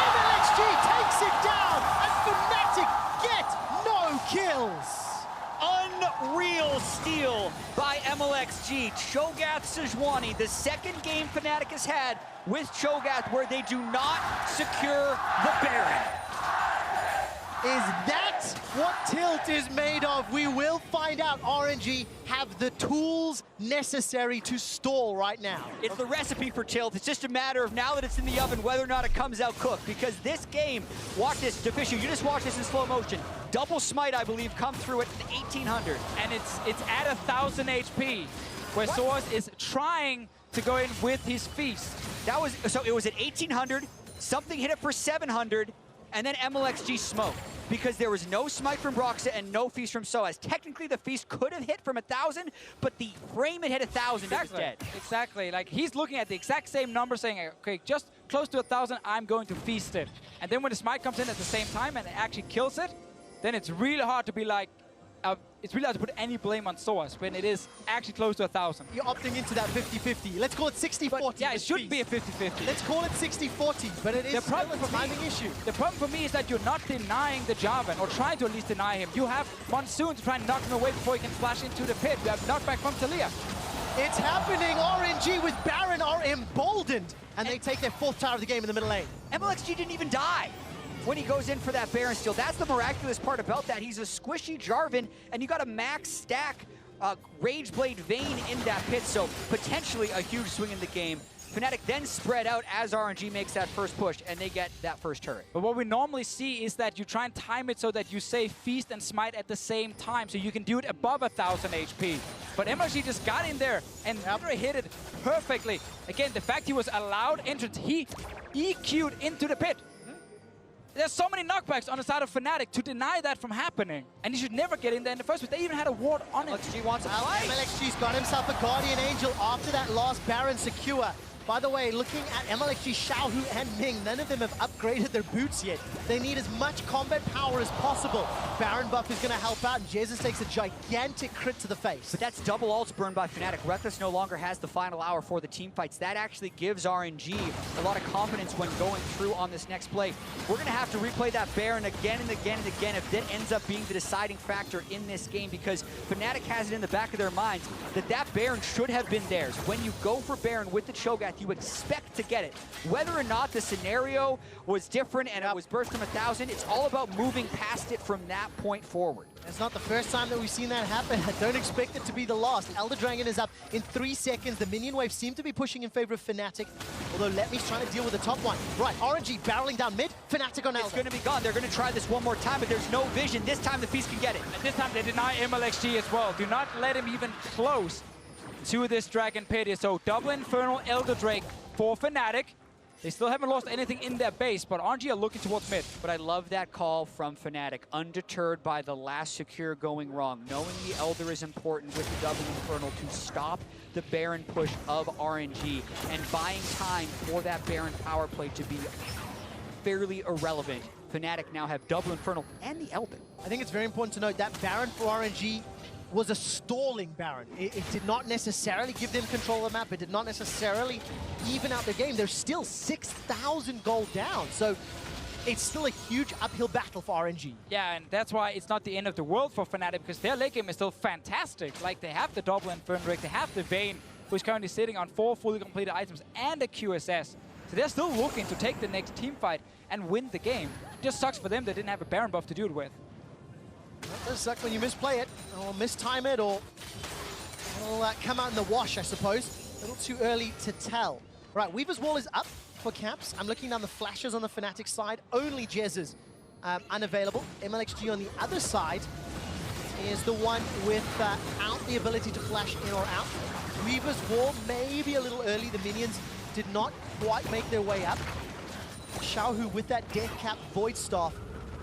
Mlxg takes it down, and Fnatic get no kills. Unreal steal by Mlxg. Cho'Gath sejuani, the second game Fnatic has had with Cho'Gath where they do not secure the Baron. Is that what Tilt is made of? We will find out. RNG have the tools necessary to stall right now. It's the recipe for Tilt. It's just a matter of now that it's in the oven, whether or not it comes out cooked. Because this game, watch this, Deficio, you just watch this in slow motion. Double smite, I believe, come through at 1800. And it's at 1000 HP, where sOAZ is trying to go in with his feast. That was, so it was at 1800, something hit it for 700, and then Mlxg smoked. Because there was no smite from Broxah and no feast from sOAZ. Technically, the feast could have hit from 1000, but the frame it hit 1000, it was dead. Exactly. Like, he's looking at the exact same number, saying, okay, just close to 1000, I'm going to feast it. And then when the smite comes in at the same time and it actually kills it, then it's really hard to be like, it's really hard to put any blame on sOAZ when it is actually close to 1000. You're opting into that 50-50. Let's call it 60-40. Yeah, it should be a 50-50. Let's call it 60-40, but it is still a timing issue. The problem for me is that you're not denying the Jarvan, or trying to at least deny him. You have Monsoon to try and knock him away before he can flash into the pit. You have knockback from Taliyah. It's happening. RNG with Baron are emboldened, and they take their 4th tower of the game in the middle lane. Mlxg didn't even die when he goes in for that Baron steal. That's the miraculous part about that. He's a squishy Jarvan, and you got a max stack Rageblade Vayne in that pit, so potentially a huge swing in the game. Fnatic then spread out as RNG makes that first push, and they get that first turret. But what we normally see is that you try and time it so that you say feast and smite at the same time, so you can do it above 1000 HP. But Mlxg just got in there and hit it perfectly. Again, the fact he was allowed entrance, he EQ'd into the pit. There's so many knockbacks on the side of Fnatic to deny that from happening. And he should never get in there in the first place. They even had a ward on it. Mlxg wants a fight. Mlxg's got himself a Guardian Angel after that last Baron secure. By the way, looking at Mlxg, XiaoHu, and Ming, none of them have upgraded their boots yet. They need as much combat power as possible. Baron buff is going to help out, and Jesiz takes a gigantic crit to the face. But that's double ults burned by Fnatic. Rekkles no longer has the final hour for the team fights. That actually gives RNG a lot of confidence when going through on this next play. We're going to have to replay that Baron again and again and again if that ends up being the deciding factor in this game, because Fnatic has it in the back of their minds that that Baron should have been theirs. When you go for Baron with the Cho'Gath, you expect to get it. Whether or not the scenario was different and it was burst from 1000, it's all about moving past it from that point forward. It's not the first time that we've seen that happen. I don't expect it to be the last. Elder Dragon is up in 3 seconds. The minion wave seemed to be pushing in favor of Fnatic, although LetMe's trying to deal with the top one. Right, RNG barreling down mid, Fnatic on Elder. It's going to be gone. They're going to try this one more time, but there's no vision. This time the Feast can get it. And this time they deny Mlxg as well. Do not let him even close to this Dragon Pit here. So double Infernal Elder Drake for Fnatic. They still haven't lost anything in their base, but RNG are looking towards mid. But I love that call from Fnatic, undeterred by the last secure going wrong, knowing the Elder is important with the double Infernal to stop the Baron push of RNG and buying time for that Baron power play to be fairly irrelevant. Fnatic now have double Infernal and the Elder. I think it's very important to note that Baron for RNG was a stalling Baron. It did not necessarily give them control of the map. It did not necessarily even out their game. They're still 6,000 gold down. So it's still a huge uphill battle for RNG. Yeah, and that's why it's not the end of the world for Fnatic, because their late game is still fantastic. Like, they have the double Infernal Drake, they have the Vayne, who's currently sitting on 4 fully completed items and a QSS. So they're still looking to take the next team fight and win the game. It just sucks for them they didn't have a Baron buff to do it with. It does suck when you misplay it, or mistime it, or it'll come out in the wash, I suppose. A little too early to tell. Right, Weaver's Wall is up for caps. I'm looking down the flashes on the Fnatic side. Only Jesiz unavailable. Mlxg on the other side is the one without the ability to flash in or out. Weaver's Wall maybe a little early. The minions did not quite make their way up. XiaoHu with that Death Cap Void Staff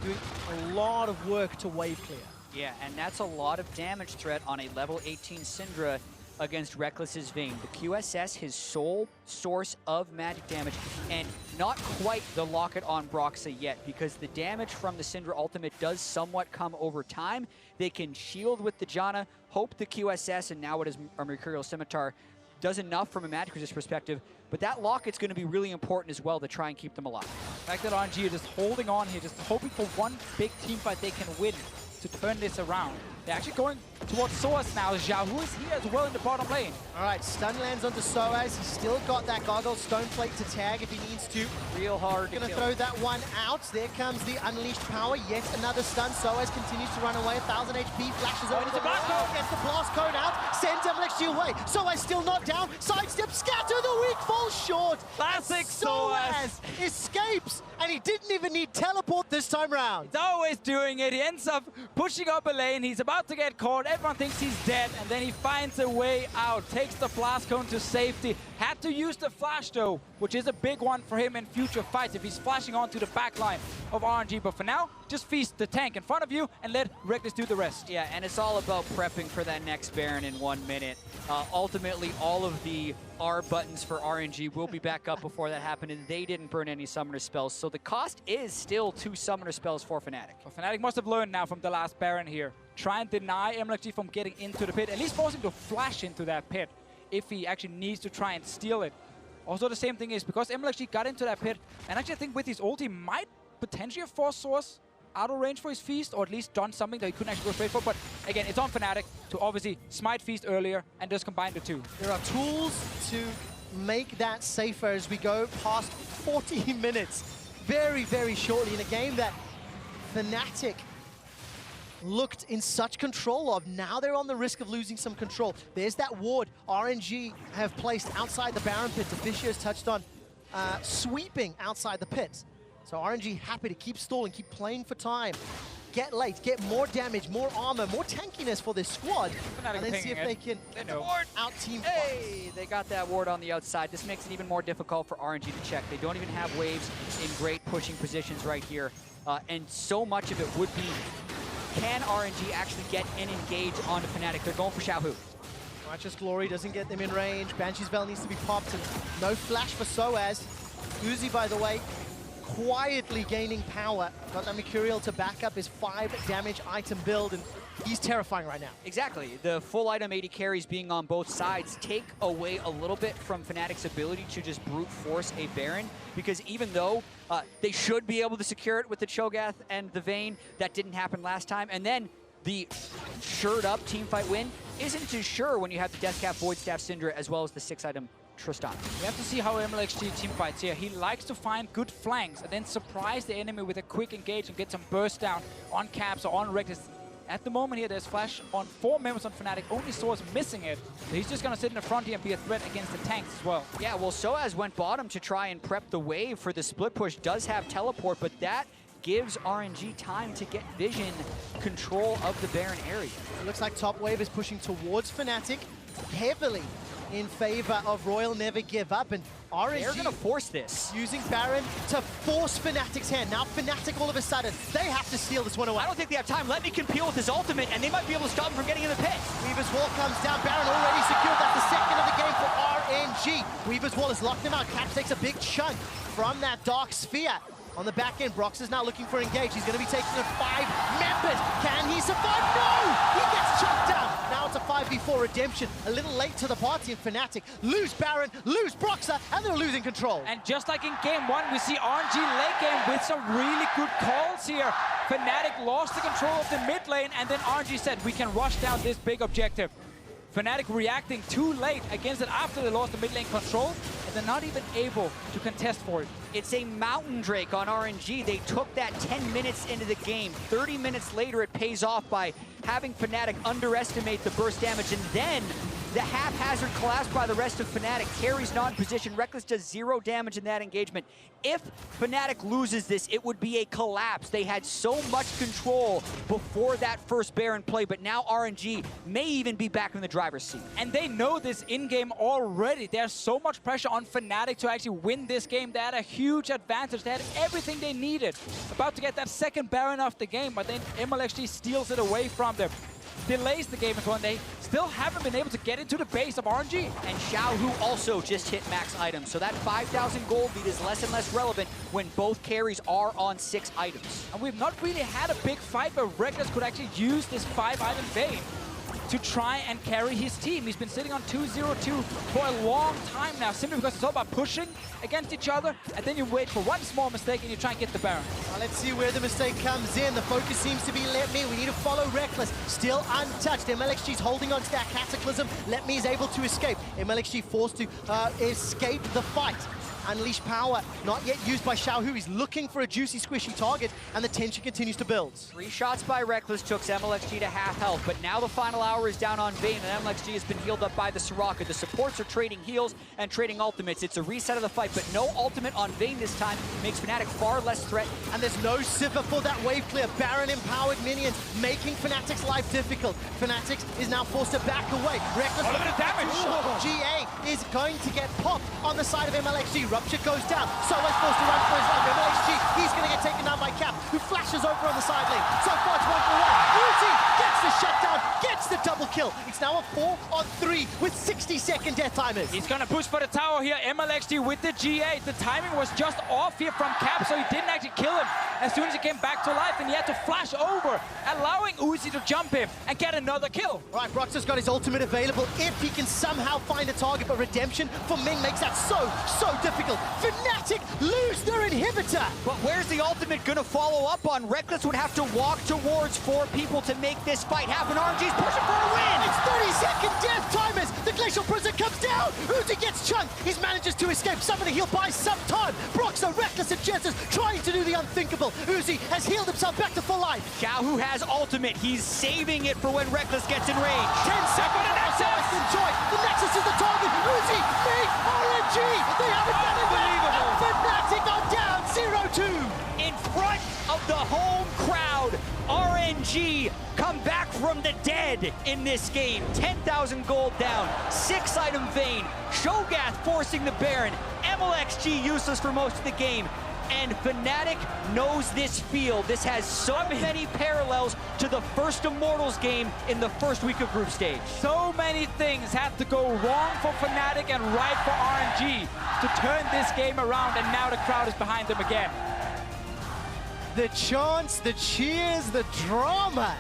doing a lot of work to wave clear. Yeah, and that's a lot of damage threat on a level 18 Syndra against Rekkles' Vayne. The QSS, his sole source of magic damage, and not quite the locket on Broxah yet, because the damage from the Syndra ultimate does somewhat come over time. They can shield with the Janna, hope the QSS, and now it is our Mercurial Scimitar, does enough from a magic resist perspective, but that locket's going to be really important as well to try and keep them alive. The fact that RNG are just holding on here, just hoping for one big team fight they can win to turn this around. They're actually going towards sOAZ now. XiaoHu is here as well in the bottom lane. All right, stun lands onto sOAZ. He's still got that Gargoyle Stone Plate to tag if he needs to. Real hard to Gonna kill. throw that one out. There comes the Unleashed Power. Yet another stun. sOAZ continues to run away. 1000 HP. Flashes over into the blast wall. cone. Gets the blast cone out. Sends Mlxg away. sOAZ still not down. Sidestep. Scatter the weak. Falls short. Classic sOAZ escapes. And he didn't even need teleport this time round. He's always doing it. He ends up pushing up a lane. He's about to get caught. Everyone thinks he's dead, and then he finds a way out. Takes the blast cone to safety. Had to use the flash though, which is a big one for him in future fights if he's flashing onto the back line of RNG. But for now, just feast the tank in front of you and let Rekkles do the rest. Yeah, and it's all about prepping for that next Baron in 1 minute. Ultimately, all of the R buttons for RNG will be back up before that happened, and they didn't burn any summoner spells. So the cost is still 2 summoner spells for Fnatic. But Fnatic must have learned now from the last Baron here. Try and deny Mlxg from getting into the pit, at least force him to flash into that pit if he actually needs to try and steal it. Also, the same thing is, because Mlxg got into that pit, and actually I think with his ult, he might potentially have forced sOAZ out of range for his feast, or at least done something that he couldn't actually go straight for. But again, it's on Fnatic to obviously smite feast earlier and just combine the two. There are tools to make that safer as we go past 40 minutes very, very shortly in a game that Fnatic looked in such control of. Now they're on the risk of losing some control. There's that ward RNG have placed outside the Baron pit. Deficio's touched on sweeping outside the pit. So RNG happy to keep stalling, keep playing for time. Get late, get more damage, more armor, more tankiness for this squad. Fnatic And then see if they can out-team Hey, they got that ward on the outside. This makes it even more difficult for RNG to check. They don't even have waves in great pushing positions right here. And so much of it would be, can RNG actually get and engage onto Fnatic? They're going for XiaoHu. Righteous Glory doesn't get them in range. Banshee's Veil needs to be popped, and no flash for sOAZ. Uzi, by the way, quietly gaining power. Got that Mercurial to back up his 5 damage item build, and he's terrifying right now. Exactly. The full item 80 carries being on both sides take away a little bit from Fnatic's ability to just brute force a Baron, because even though they should be able to secure it with the Cho'Gath and the Vayne, that didn't happen last time. And then the shored up teamfight win isn't too sure when you have the Deathcap Void Staff Syndra as well as the 6 item Tristana. We have to see how Mlxg team fights here. He likes to find good flanks and then surprise the enemy with a quick engage and get some burst down on Caps or on Rekkles. At the moment here, there's flash on 4 members on Fnatic. Only sOAZ missing it. So he's just going to sit in the front here and be a threat against the tanks as well. Yeah, well, sOAZ went bottom to try and prep the wave for the split push. Does have teleport, but that gives RNG time to get vision control of the Baron area. It looks like top wave is pushing towards Fnatic heavily in favor of Royal Never Give Up, and RNG they're going to force this. Using Baron to force Fnatic's hand. Now Fnatic all of a sudden, they have to steal this one away. I don't think they have time. LetME can peel with his ultimate, and they might be able to stop him from getting in the pit. Weaver's Wall comes down. Baron already secured. That's the second of the game for RNG. Weaver's Wall has locked him out. Caps takes a big chunk from that Dark Sphere. On the back end, Broxah is now looking for engage. He's going to be taking the 5 members. Can he survive? No! He gets chucked down. Now it's a 5v4 redemption. A little late to the party in Fnatic. Lose Baron, lose Broxah, and they're losing control. And just like in game 1, we see RNG late game with some really good calls here. Fnatic lost the control of the mid lane, and then RNG said, we can rush down this big objective. Fnatic reacting too late against it after they lost the mid lane control, and they're not even able to contest for it. It's a Mountain Drake on RNG. They took that 10 minutes into the game. 30 minutes later, it pays off by having Fnatic underestimate the burst damage, and then the haphazard collapse by the rest of Fnatic. Carries not in position. Rekkles does 0 damage in that engagement. If Fnatic loses this, it would be a collapse. They had so much control before that first Baron play, but now RNG may even be back in the driver's seat. And they know this in-game already. There's so much pressure on Fnatic to actually win this game. They had a huge advantage. They had everything they needed. About to get that second Baron off the game, but then Mlxg steals it away from them. delays the game as well, and they still haven't been able to get into the base of RNG. And XiaoHu also just hit max items, so that 5,000 gold lead is less and less relevant when both carries are on 6 items. And we've not really had a big fight where Rekkles could actually use this 5-item Vayne to try and carry his team. He's been sitting on 2-0-2 for a long time now, simply because it's all about pushing against each other, and then you wait for one small mistake and you try and get the Baron. Well, let's see where the mistake comes in. The focus seems to be LetME. We need to follow Rekkles. Still untouched. Mlxg's holding on to that Cataclysm. LetME is able to escape. Mlxg forced to escape the fight. Unleash power, not yet used by XiaoHu. He's looking for a juicy, squishy target, and the tension continues to build. 3 shots by Rekkles took Mlxg to half health, but now the final hour is down on Vayne, and Mlxg has been healed up by the Soraka. The supports are trading heals and trading ultimates. It's a reset of the fight, but no ultimate on Vayne this time makes Fnatic far less threat. And there's no Sipper for that wave clear. Baron-empowered minions, making Fnatic's life difficult. Fnatic is now forced to back away. Rekkles a bit of damage. GA is going to get popped on the side of Mlxg. Rupture goes down. sOAZ forced to run for his life. Mlxg, he's going to get taken down by Cap, who flashes over on the side lane. So far, it's 1-for-1. Uzi gets the shutdown, gets the double kill. It's now a 4-on-3 with 60-second death timers. He's gonna push for the tower here. Mlxg with the G8. The timing was just off here from Cap, so he didn't actually kill him as soon as he came back to life, and he had to flash over, allowing Uzi to jump him and get another kill. Right, Broxah's got his ultimate available if he can somehow find a target, but redemption for Ming makes that so difficult. Fnatic lose their inhibitor. But where's the ultimate gonna follow up on? Rekkles would have to walk towards 4 people to make this fight happen. RNG's pushing for a win! It's 30-second death timers. The Glacial Prison comes down. Uzi gets chunked. He manages to escape. Someone to heal by some time. Broxah, Rekkles, and Jesiz trying to do the unthinkable. Uzi has healed himself back to full life. XiaoHu has ultimate. He's saving it for when Rekkles gets in range. 10 seconds. Enjoy. The Nexus is the target. Uzi, Ming, RNG. They haven't done it yet. And Fnatic are down 0-2. In front of the home crowd, RNG come back from the dead in this game. 10,000 gold down, 6-item Vayne, Cho'Gath forcing the Baron, Mlxg useless for most of the game. And Fnatic knows this field. This has so many parallels to the first Immortals game in the first week of group stage. So many things had to go wrong for Fnatic and right for RNG to turn this game around, and now the crowd is behind them again. The chants, the cheers, the drama.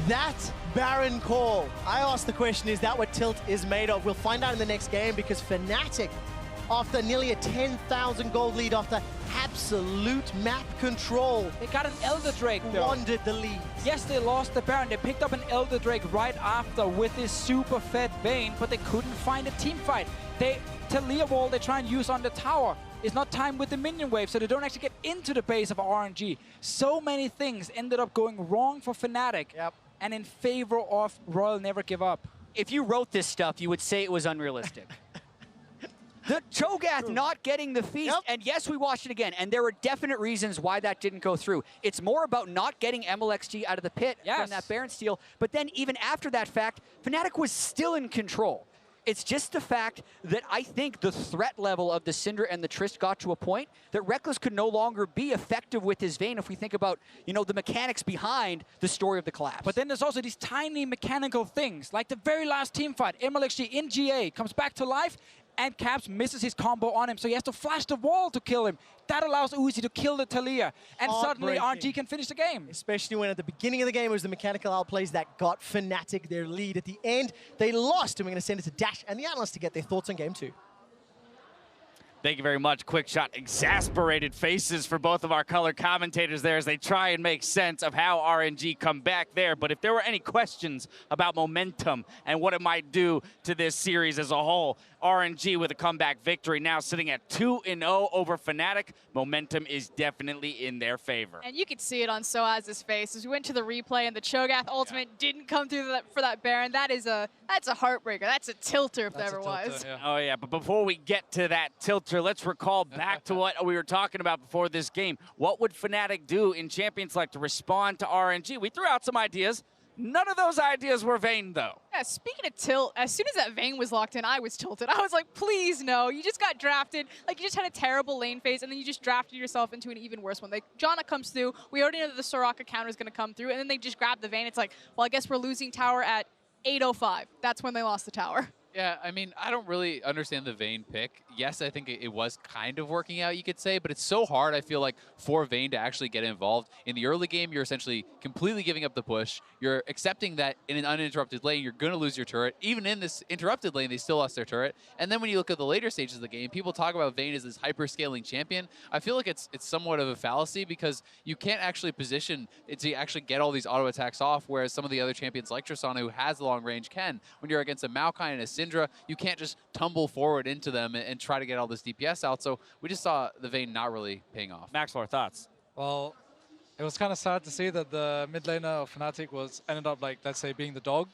That Baron call. I asked the question, is that what Tilt is made of? We'll find out in the next game, because Fnatic, after nearly a 10,000 gold lead, after absolute map control, They got an Elder Drake though. wandered the lead. Yes, they lost the Baron. They picked up an Elder Drake right after with this super fed Vayne, but they couldn't find a team fight. Taliyah wall they try and use on the tower is not timed with the minion wave, so they don't actually get into the base of RNG. So many things ended up going wrong for Fnatic and in favor of Royal Never Give Up. If you wrote this stuff, you would say it was unrealistic. The Cho'Gath not getting the feast, and yes, we watched it again, and there were definite reasons why that didn't go through. It's more about not getting Mlxg out of the pit from that Baron steal, but then even after that fact, Fnatic was still in control. It's just the fact that I think the threat level of the Syndra and the Trist got to a point that Rekkles could no longer be effective with his Vayne if we think about, you know, the mechanics behind the story of the collapse. But then there's also these tiny mechanical things, like the very last team fight. Mlxg in GA comes back to life, and Caps misses his combo on him, so he has to flash the wall to kill him. That allows Uzi to kill the Taliyah, and suddenly RNG can finish the game. Especially when at the beginning of the game it was the mechanical outplays that got Fnatic their lead. At the end, they lost, and we're going to send it to Dash and the analysts to get their thoughts on Game 2. Thank you very much, QuickShot. Exasperated faces for both of our color commentators there as they try and make sense of how RNG come back there. But if there were any questions about momentum and what it might do to this series as a whole, RNG with a comeback victory now sitting at 2-0 over Fnatic. Momentum is definitely in their favor. And you could see it on sOAZ's face as we went to the replay and the Cho'Gath ultimate didn't come through for that Baron. That's a heartbreaker. That's a tilter if there ever was. Oh yeah, but before we get to that tilter, let's recall back to what we were talking about before this game. What would Fnatic do in Champions Select to respond to RNG? We threw out some ideas. None of those ideas were Vayne, though. Yeah, speaking of tilt, as soon as that Vayne was locked in, I was tilted. I was like, please no, you just got drafted. Like, you just had a terrible lane phase, and then you just drafted yourself into an even worse one. Like, Janna comes through, we already know that the Soraka counter is going to come through, and then they just grab the Vayne. It's like, well, I guess we're losing tower at 8:05. That's when they lost the tower. Yeah, I mean, I don't really understand the Vayne pick. Yes, I think it was kind of working out, you could say, but it's so hard, I feel like, for Vayne to actually get involved. In the early game, you're essentially completely giving up the push. You're accepting that in an uninterrupted lane, you're going to lose your turret. Even in this interrupted lane, they still lost their turret. And then when you look at the later stages of the game, people talk about Vayne as this hyper-scaling champion. I feel like it's somewhat of a fallacy because you can't actually position it to actually get all these auto attacks off, whereas some of the other champions like Tristana, who has the long range, can. When you're against a Maokai and a Syndra, you can't just tumble forward into them and try to get all this DPS out. So we just saw the Vayne not really paying off. Maxlor, thoughts? Well, it was kind of sad to see that the mid laner of Fnatic ended up, like, let's say, being the dog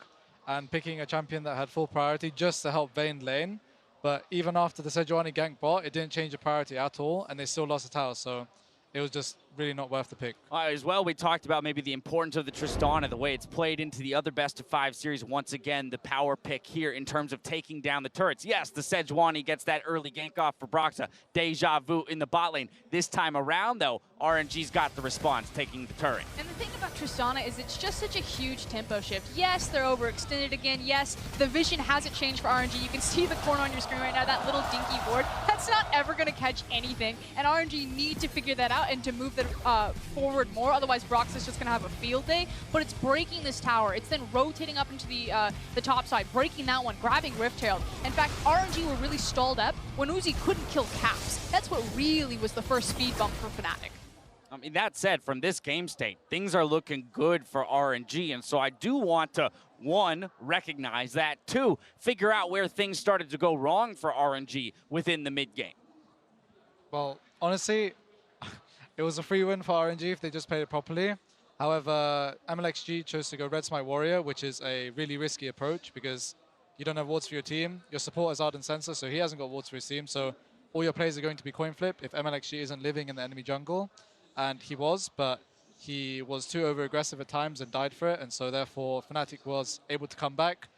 and picking a champion that had full priority just to help Vayne lane. But even after the sejuani gank bot, it didn't change the priority at all, and they still lost the tower. So it was just really not worth the pick. As well, we talked about maybe the importance of the Tristana, the way it's played into the other best-of-5 series. Once again, the power pick here in terms of taking down the turrets. Yes, the sejuani gets that early gank off for Broxah. Deja vu in the bot lane. This time around, though, RNG's got the response, taking the turret. And the thing about Tristana is it's just such a huge tempo shift. Yes, they're overextended again. Yes, the vision hasn't changed for RNG. You can see the corner on your screen right now, that little dinky board. That's not ever going to catch anything. And RNG need to figure that out and to move the forward more, otherwise Broxah's just going to have a field day. But it's breaking this tower. It's then rotating up into the top side, breaking that one, grabbing Rift Herald. In fact, RNG were really stalled up when Uzi couldn't kill Caps. That's what really was the first speed bump for Fnatic. I mean, that said, from this game state, things are looking good for RNG, and so I do want to, one, recognize that, two, figure out where things started to go wrong for RNG within the mid-game. Well, honestly, it was a free win for RNG if they just played it properly. However, Mlxg chose to go Red Smite Warrior, which is a really risky approach because you don't have wards for your team. Your support is Ardent Sensor, so he hasn't got wards for his team. So all your plays are going to be coin flip if Mlxg isn't living in the enemy jungle. And he was, but he was too over-aggressive at times and died for it. And so therefore, Fnatic was able to come back.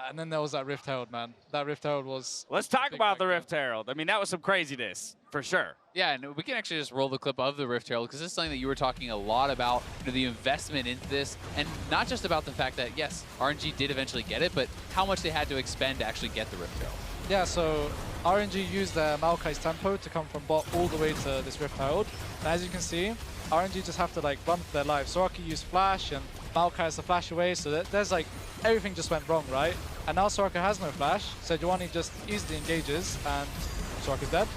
And then there was that Rift Herald, man. That Rift Herald was... Let's talk about the Rift Herald. I mean, that was some craziness, for sure. Yeah, and we can actually just roll the clip of the Rift Herald because this is something that you were talking a lot about, the investment into this, and not just about the fact that, yes, RNG did eventually get it, but how much they had to expend to actually get the Rift Herald. Yeah, so RNG used their Maokai's tempo to come from bot all the way to this Rift Herald. And as you can see, RNG just have to like run for their life. Soraka used flash and Maokai has to flash away, so there's like, everything just went wrong, right? And now Soraka has no flash, so sejuani just easily engages and Soraka's dead.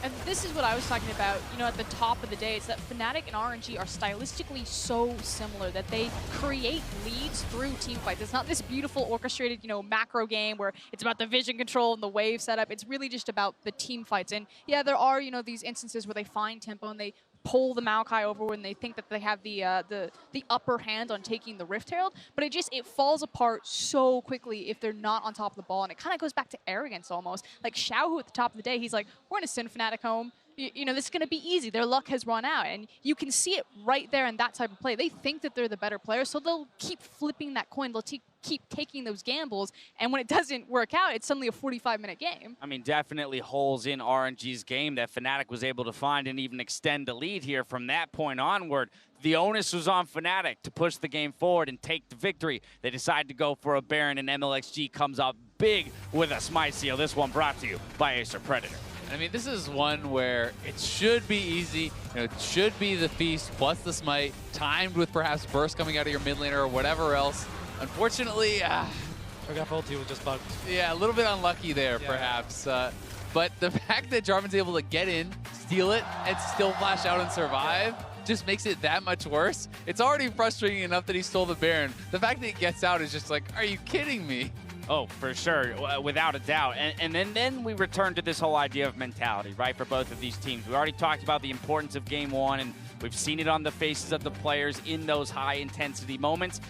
And this is what I was talking about, at the top of the day. It's that Fnatic and RNG are stylistically so similar that they create leads through team fights. It's not this beautiful orchestrated, macro game where it's about the vision control and the wave setup. It's really just about the team fights. And yeah, there are, these instances where they find tempo and they pull the Maokai over when they think that they have the upper hand on taking the Rift Herald, but it falls apart so quickly if they're not on top of the ball, and it kind of goes back to arrogance almost. Like XiaoHu at the top of the day, he's like, we're gonna send Fnatic home. This is gonna be easy. Their luck has run out, and you can see it right there in that type of play. They think that they're the better player, so they'll keep flipping that coin. They'll keep taking those gambles, and when it doesn't work out, it's suddenly a 45-minute game. I mean, definitely holes in RNG's game that Fnatic was able to find and even extend the lead here. From that point onward, the onus was on Fnatic to push the game forward and take the victory. They decide to go for a Baron, and Mlxg comes up big with a Smite Seal. This one brought to you by Acer Predator. I mean, this is one where it should be easy. It should be the Feast plus the Smite, timed with perhaps Burst coming out of your mid laner or whatever else. Unfortunately, Cho'Gath ulti was just bugged. Yeah, a little bit unlucky there, perhaps. But the fact that Jarvan's able to get in, steal it, and still flash out and survive just makes it that much worse. It's already frustrating enough that he stole the Baron. The fact that he gets out is just like, are you kidding me? Oh, for sure, without a doubt. And then we return to this whole idea of mentality, right, for both of these teams. We already talked about the importance of Game 1, and we've seen it on the faces of the players in those high-intensity moments.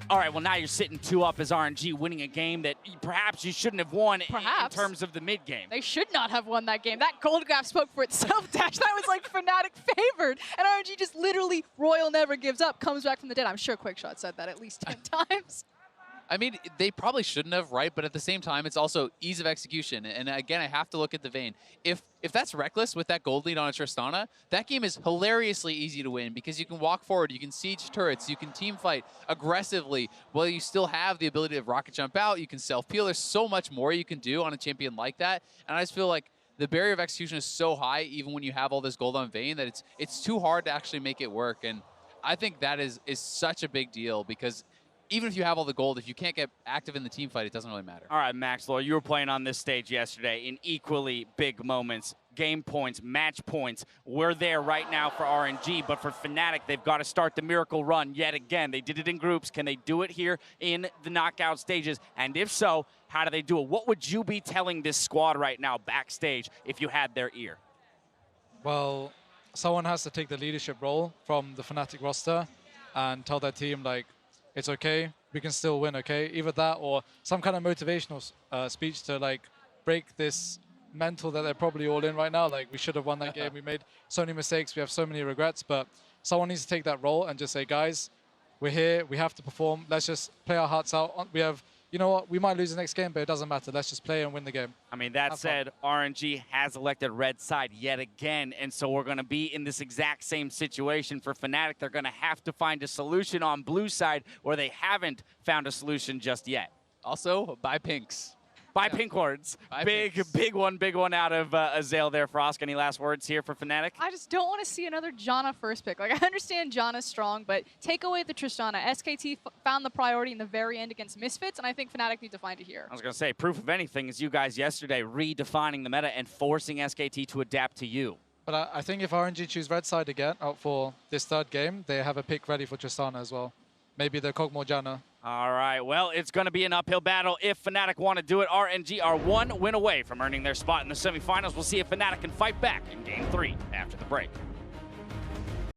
All right, well, now you're sitting 2 up as RNG, winning a game that perhaps you shouldn't have won in terms of the mid-game. They should not have won that game. That gold graph spoke for itself, Dash. That was like Fnatic favored. And RNG just literally, Royal never gives up, comes back from the dead. I'm sure QuickShot said that at least 10 times. I mean, they probably shouldn't have, right? But at the same time, it's also ease of execution. And again, I have to look at the Vayne. If that's Rekkles with that gold lead on a Tristana, that game is hilariously easy to win because you can walk forward, you can siege turrets, you can team fight aggressively, while you still have the ability to rocket jump out, you can self-peel. There's so much more you can do on a champion like that. And I just feel like the barrier of execution is so high, even when you have all this gold on Vayne, that it's too hard to actually make it work. And I think that is such a big deal because even if you have all the gold, if you can't get active in the team fight, it doesn't really matter. All right, Mlxg, you were playing on this stage yesterday in equally big moments. Game points, match points. We're there right now for RNG, but for Fnatic, they've got to start the miracle run yet again. They did it in groups. Can they do it here in the knockout stages? And if so, how do they do it? What would you be telling this squad right now backstage if you had their ear? Well, someone has to take the leadership role from the Fnatic roster and tell their team, like, it's okay, we can still win, okay? Either that or some kind of motivational speech to, like, break this mental that they're probably all in right now. Like, we should have won that game. We made so many mistakes. We have so many regrets. But someone needs to take that role and just say, guys, we're here. We have to perform. Let's just play our hearts out. We have, you know what? We might lose the next game, but it doesn't matter. Let's just play and win the game. I mean, that said, RNG has elected red side yet again, and so we're going to be in this exact same situation for Fnatic. They're going to have to find a solution on blue side where they haven't found a solution just yet. Also, buy pinks. Buy pink wards. Big one out of Azael there. Frost, any last words here for Fnatic? I just don't want to see another Janna first pick. Like, I understand Janna's strong, but take away the Tristana. SKT found the priority in the very end against Misfits, and I think Fnatic need to find it here. I was going to say, proof of anything is you guys yesterday redefining the meta and forcing SKT to adapt to you. But I think if RNG choose red side again out for this third game, they have a pick ready for Tristana as well. Maybe the Kog'Maw Janna. All right, well, it's going to be an uphill battle if Fnatic want to do it. RNG are 1 win away from earning their spot in the semifinals. We'll see if Fnatic can fight back in Game 3 after the break.